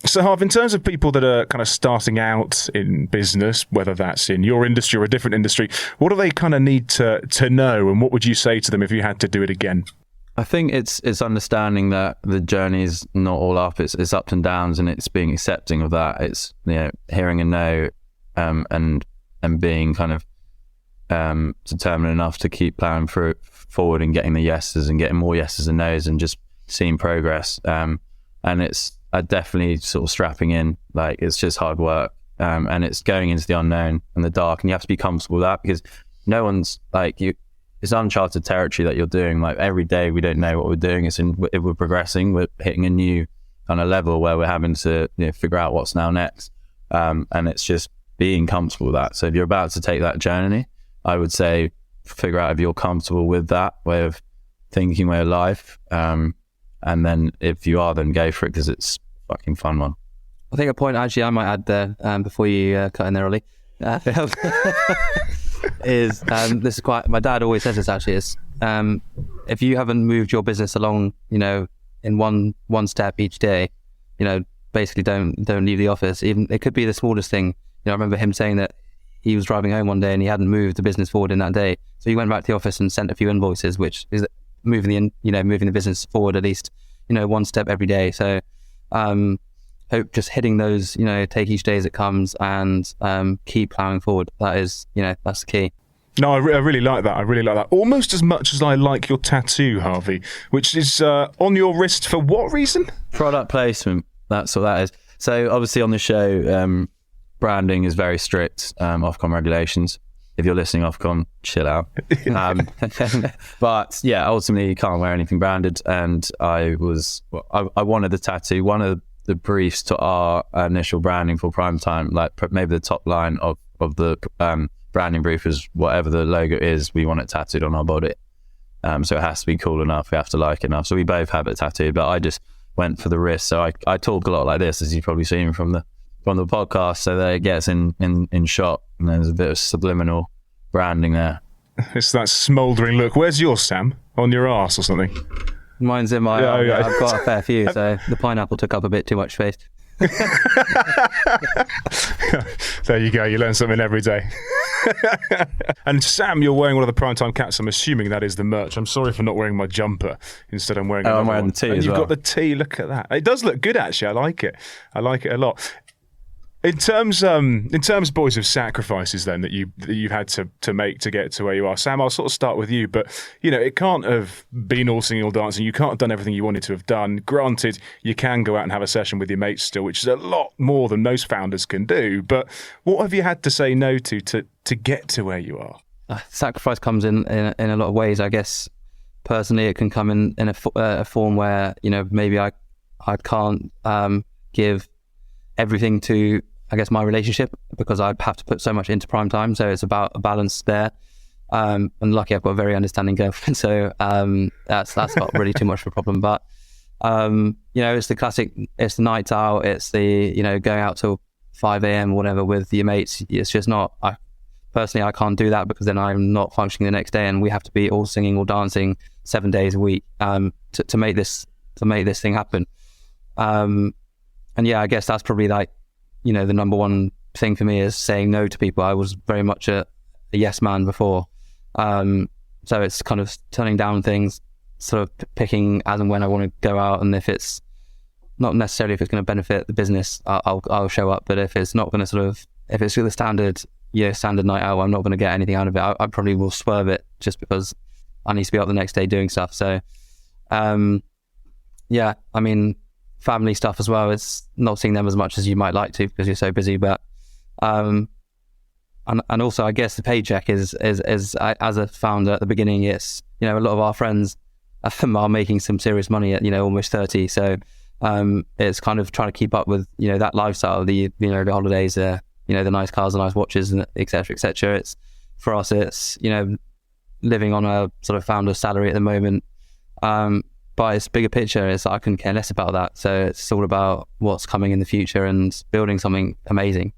So, Harv, in terms of people that are kind of starting out in business, whether that's in your industry or a different industry, what do they kind of need to know, and what would you say to them if you had to do it again? I think it's understanding that the journey is not all up. It's ups and downs, and it's being accepting of that. It's hearing a no, and being kind of determined enough to keep plowing forward and getting the yeses and getting more yeses and nos and just seeing progress. And it's definitely sort of strapping in. Like, it's just hard work, and it's going into the unknown and the dark, and you have to be comfortable with that, because no one's like you. It's uncharted territory that you're doing. Like, every day we don't know what we're doing. We're progressing. We're hitting a new kind of level where we're having to figure out what's now next. And it's just being comfortable with that. So if you're about to take that journey, I would say figure out if you're comfortable with that way of thinking, way of life. And then if you are, then go for it, because it's a fucking fun one. I think a point actually I might add there before you cut in there, Ollie. Is this is quite, my dad always says this actually, is if you haven't moved your business along in one step each day, basically don't leave the office. Even it could be the smallest thing. I remember him saying that he was driving home one day and he hadn't moved the business forward in that day, so he went back to the office and sent a few invoices, which is moving the business forward at least one step every day. So hope just hitting those, take each day as it comes, and keep plowing forward. That is, that's the key. No, I really like that. I really like that. Almost as much as I like your tattoo, Harvey, which is on your wrist for what reason? Product placement. That's what that is. So obviously on the show, branding is very strict, Ofcom regulations. If you're listening, Ofcom, chill out. But yeah, ultimately you can't wear anything branded. And I wanted the tattoo. One of the briefs to our initial branding for Primetime, like maybe the top line of the branding brief is whatever the logo is, we want it tattooed on our body. So it has to be cool enough, we have to like it enough. So we both have it tattooed, but I just went for the risk. So I talk a lot like this, as you've probably seen from the podcast, so that it gets in shot, and there's a bit of subliminal branding there. It's that smouldering look. Where's yours, Sam? On your arse or something? Mine's in my arm. Yeah. I've got a fair few, so the pineapple took up a bit too much space. There you go, you learn something every day. And Sam, you're wearing one of the Primetime caps. I'm assuming that is the merch. I'm sorry for not wearing my jumper. Instead I'm wearing I'm wearing the tee as well. You've got the tee, look at that. It does look good, actually. I like it a lot. In terms, boys, of sacrifices then that you've had to make to get to where you are, Sam, I'll sort of start with you. But it can't have been all singing, all dancing. You can't have done everything you wanted to have done. Granted, you can go out and have a session with your mates still, which is a lot more than most founders can do. But what have you had to say no to get to where you are? Sacrifice comes in a lot of ways. I guess personally, it can come in a form where maybe I can't give everything to, I guess, my relationship, because I'd have to put so much into Primetime. So it's about a balance there. And lucky I've got a very understanding girlfriend, so that's not really too much of a problem. But it's the classic. It's the nights out. It's the going out till 5 a.m. or whatever with your mates. It's just not. Personally, I can't do that, because then I'm not functioning the next day, and we have to be all singing or dancing 7 days a week to make this thing happen. And yeah, I guess that's probably like, the number one thing for me is saying no to people. I was very much a yes man before. So it's kind of turning down things, sort of picking as and when I want to go out. And if it's not necessarily, if it's going to benefit the business, I'll show up. But if it's not going to if it's the standard night out, I'm not going to get anything out of it. I probably will swerve it just because I need to be up the next day doing stuff. So, yeah, I mean, family stuff as well. It's not seeing them as much as you might like to because you're so busy. But and also, I guess the paycheck is as a founder at the beginning, it's a lot of our friends are making some serious money at almost 30. So it's kind of trying to keep up with that lifestyle, the holidays, the nice cars, the nice watches, and etc. etc. It's for us, it's living on a sort of founder salary at the moment. But it's bigger picture. I couldn't care less about that. So it's all about what's coming in the future and building something amazing.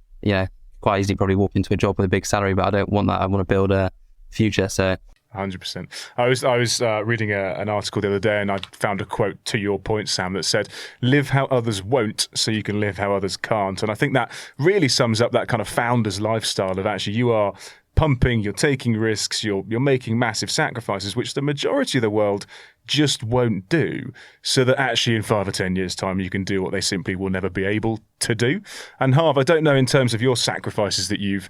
Quite easily probably walk into a job with a big salary, but I don't want that. I want to build a future. So 100%. I was reading an article the other day, and I found a quote to your point, Sam, that said, "Live how others won't, so you can live how others can't." And I think that really sums up that kind of founder's lifestyle of actually you are pumping, you're taking risks, you're making massive sacrifices, which the majority of the world just won't do, so that actually in 5 or 10 years' time you can do what they simply will never be able to do. And Harv, I don't know in terms of your sacrifices that you've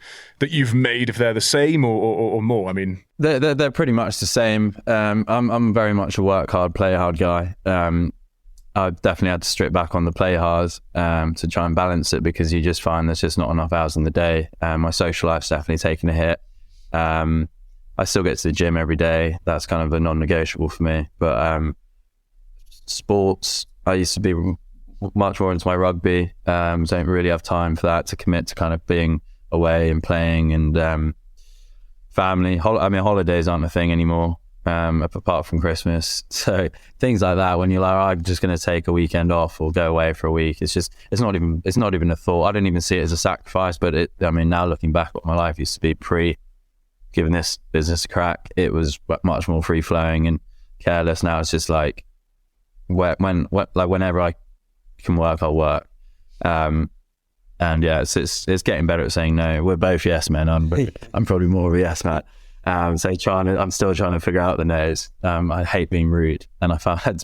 made, if they're the same or more. I mean, they're pretty much the same. I'm very much a work hard, play hard guy. I've definitely had to strip back on the play hard to try and balance it, because you just find there's just not enough hours in the day. My social life's definitely taken a hit. I still get to the gym every day. That's kind of a non-negotiable for me. But sports, I used to be much more into my rugby. Don't really have time for that, to commit to kind of being away and playing, and family. Holidays aren't a thing anymore, apart from Christmas. So things like that, when you're like, I'm just going to take a weekend off or go away for a week, it's not even a thought. I didn't even see it as a sacrifice, but now looking back, what my life used to be giving this business a crack, it was much more free flowing and careless. Now it's just like, whenever I can work, I'll work. And yeah, it's getting better at saying no. We're both yes men. I'm probably more of a yes man. I'm still trying to figure out the no's. I hate being rude, and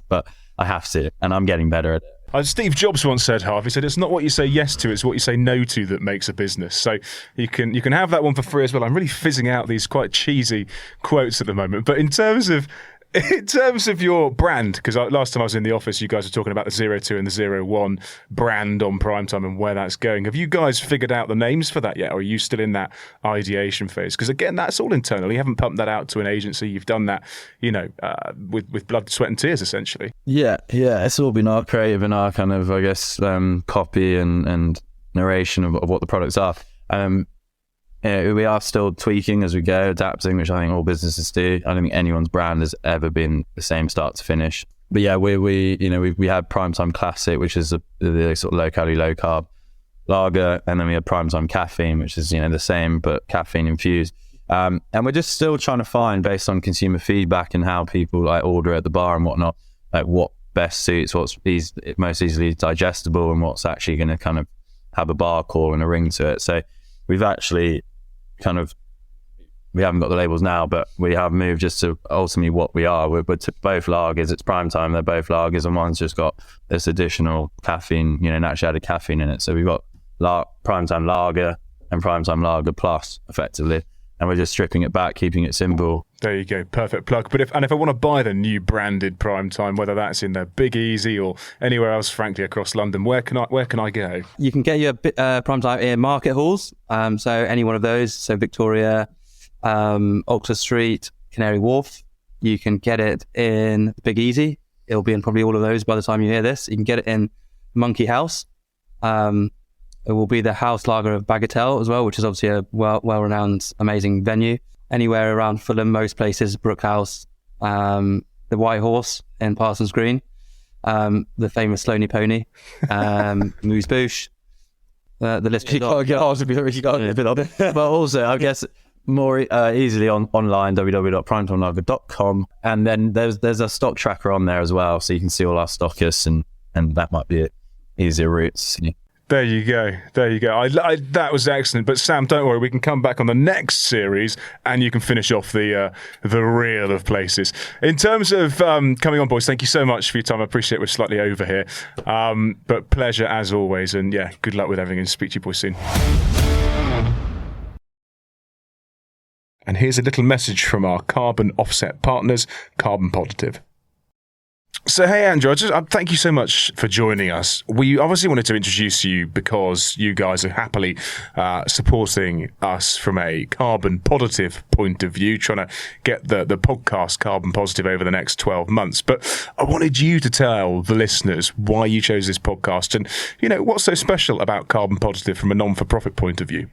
but I have to, and I'm getting better at it. Steve Jobs once said, Harvey, said, "It's not what you say yes to, it's what you say no to that makes a business." So you can have that one for free as well. I'm really fizzing out these quite cheesy quotes at the moment. But in terms of In terms of your brand, because last time I was in the office, you guys were talking about the 02 and the 01 brand on Primetime and where that's going. Have you guys figured out the names for that yet, or are you still in that ideation phase? Because again, that's all internal. You haven't pumped that out to an agency. You've done that, with blood, sweat and tears, essentially. Yeah. It's all been our creative and our kind of, I guess, copy and narration of what the products are. We are still tweaking as we go, adapting, which I think all businesses do. I don't think anyone's brand has ever been the same start to finish. But yeah, we had Primetime Classic, which is the sort of low calorie, low carb lager, and then we had Primetime Caffeine, which is the same but caffeine infused. And we're just still trying to find, based on consumer feedback and how people like order at the bar and whatnot, like what best suits, what's most easily digestible, and what's actually going to kind of have a bar call and a ring to it. So we've actually we haven't got the labels now, but we have moved just to ultimately what we are. We're both lagers. It's Primetime. They're both lagers, and one's just got this additional caffeine, naturally added caffeine in it. So we've got Primetime Lager and Primetime Lager Plus, effectively, and we're just stripping it back, keeping it simple. There you go, perfect plug. But if I want to buy the new branded Primetime, whether that's in the Big Easy or anywhere else, frankly, across London, where can I go? You can get your Primetime in market halls. So any one of those. So Victoria, Oxford Street, Canary Wharf. You can get it in Big Easy. It'll be in probably all of those by the time you hear this. You can get it in Monkey House. It will be the house lager of Bagatelle as well, which is obviously a well-renowned, amazing venue. Anywhere around Fulham, most places, Brookhouse, the White Horse in Parsons Green, the famous Sloaney Pony, Moose Boosh, the list. You can't get hard to be a bit on it. But also, I guess, more easily online, www.primetimelager.com. And then there's a stock tracker on there as well, so you can see all our stockists, and that might be easier routes. There you go. That was excellent. But Sam, don't worry, we can come back on the next series and you can finish off the reel of places. In terms of coming on, boys, thank you so much for your time. I appreciate we're slightly over here. But pleasure as always. And yeah, good luck with everything and speak to you boys soon. And here's a little message from our carbon offset partners, Carbon Positive. So, hey, Andrew, thank you so much for joining us. We obviously wanted to introduce you because you guys are happily supporting us from a carbon positive point of view, trying to get the podcast carbon positive over the next 12 months. But I wanted you to tell the listeners why you chose this podcast and, what's so special about carbon positive from a non-for-profit point of view.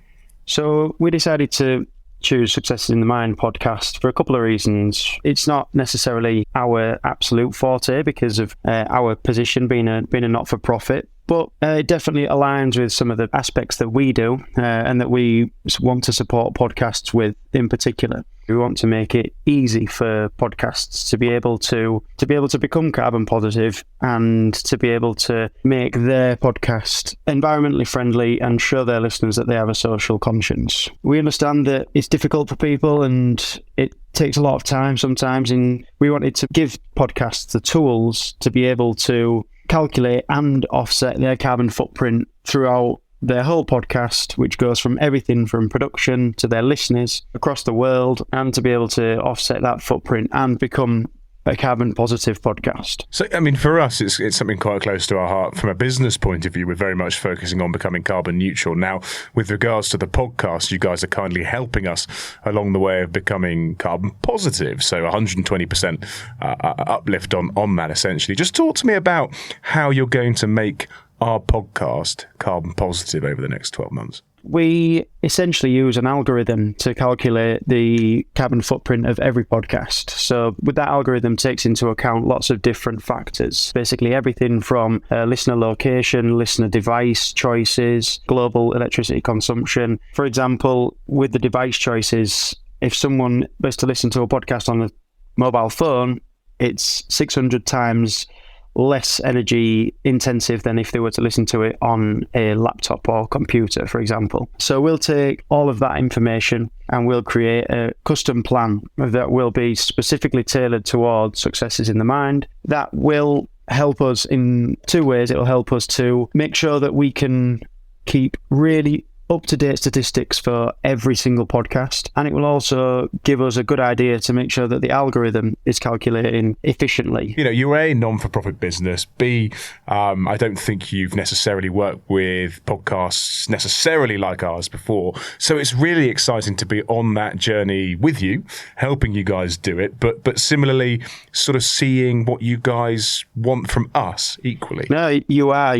So we decided to choose Success in the Mind podcast for a couple of reasons. It's not necessarily our absolute forte because of our position being a not-for-profit, but it definitely aligns with some of the aspects that we do and that we want to support podcasts with in particular. We want to make it easy for podcasts to be able to become carbon positive and to be able to make their podcast environmentally friendly and show their listeners that they have a social conscience. We understand that it's difficult for people and it takes a lot of time sometimes, and we wanted to give podcasts the tools to be able to calculate and offset their carbon footprint throughout their whole podcast, which goes from everything from production to their listeners across the world, and to be able to offset that footprint and become a carbon positive podcast. So, for us, it's something quite close to our heart. From a business point of view, we're very much focusing on becoming carbon neutral. Now, with regards to the podcast, you guys are kindly helping us along the way of becoming carbon positive. So 120% uplift on that, essentially. Just talk to me about how you're going to make our podcast carbon positive over the next 12 months. We essentially use an algorithm to calculate the carbon footprint of every podcast. So with that algorithm takes into account lots of different factors, basically everything from listener location, listener device choices, global electricity consumption. For example, with the device choices, if someone was to listen to a podcast on a mobile phone, it's 600 times less energy intensive than if they were to listen to it on a laptop or computer, for example. So we'll take all of that information and we'll create a custom plan that will be specifically tailored towards Successes in the Mind. That will help us in two ways. It will help us to make sure that we can keep really up-to-date statistics for every single podcast, and it will also give us a good idea to make sure that the algorithm is calculating efficiently. You know, you're A, non-for-profit business. B, I don't think you've necessarily worked with podcasts necessarily like ours before. So it's really exciting to be on that journey with you, helping you guys do it, but similarly sort of seeing what you guys want from us equally. No, you are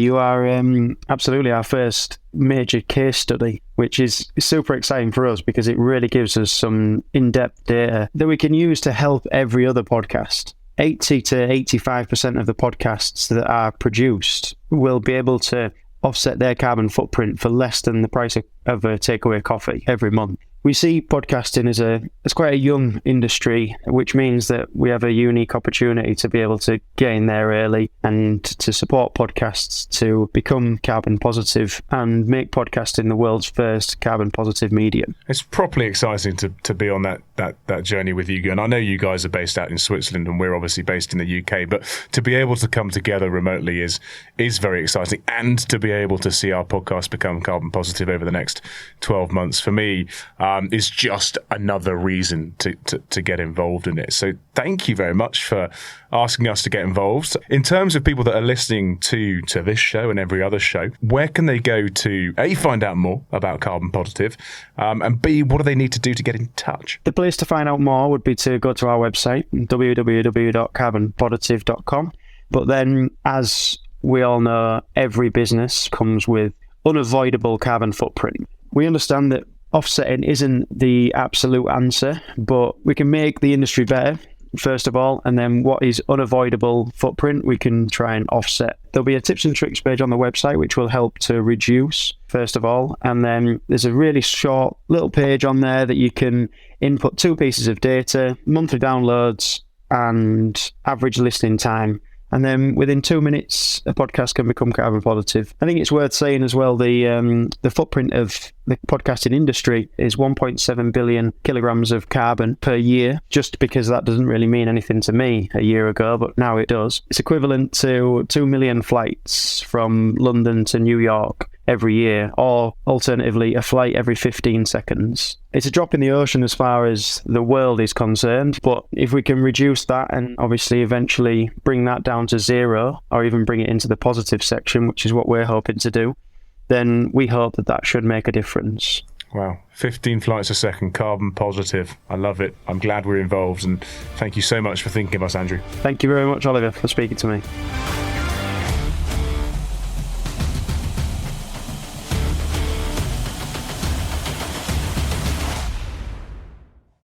absolutely our first major case study, which is super exciting for us because it really gives us some in-depth data that we can use to help every other podcast. 80 to 85% of the podcasts that are produced will be able to offset their carbon footprint for less than the price of a takeaway coffee every month. We see podcasting as quite a young industry, which means that we have a unique opportunity to be able to get in there early and to support podcasts to become carbon positive and make podcasting the world's first carbon positive medium. It's properly exciting to be on that journey with you. And I know you guys are based out in Switzerland and we're obviously based in the UK, but to be able to come together remotely is very exciting, and to be able to see our podcast become carbon positive over the next 12 months for me is just another reason to get involved in it. So thank you very much for asking us to get involved. In terms of people that are listening to this show and every other show, where can they go to A, find out more about Carbon Positive, and B, what do they need to do to get in touch? The place to find out more would be to go to our website, www.carbonpositive.com. But then, as we all know, every business comes with unavoidable carbon footprint. We understand that offsetting isn't the absolute answer, but we can make the industry better, first of all, and then what is unavoidable footprint we can try and offset. There'll be a tips and tricks page on the website which will help to reduce, first of all, and then there's a really short little page on there that you can input 2 pieces of data, monthly downloads and average listening time. And then within 2 minutes, a podcast can become carbon positive. I think it's worth saying as well, the footprint of the podcasting industry is 1.7 billion kilograms of carbon per year, just because that doesn't really mean anything to me a year ago, but now it does. It's equivalent to 2 million flights from London to New York every year, or alternatively, a flight every 15 seconds. It's a drop in the ocean as far as the world is concerned, but if we can reduce that and obviously eventually bring that down to zero, or even bring it into the positive section, which is what we're hoping to do, then we hope that should make a difference. Wow, 15 flights a second, carbon positive. I love it. I'm glad we're involved, and thank you so much for thinking of us, Andrew. Thank you very much, Oliver, for speaking to me.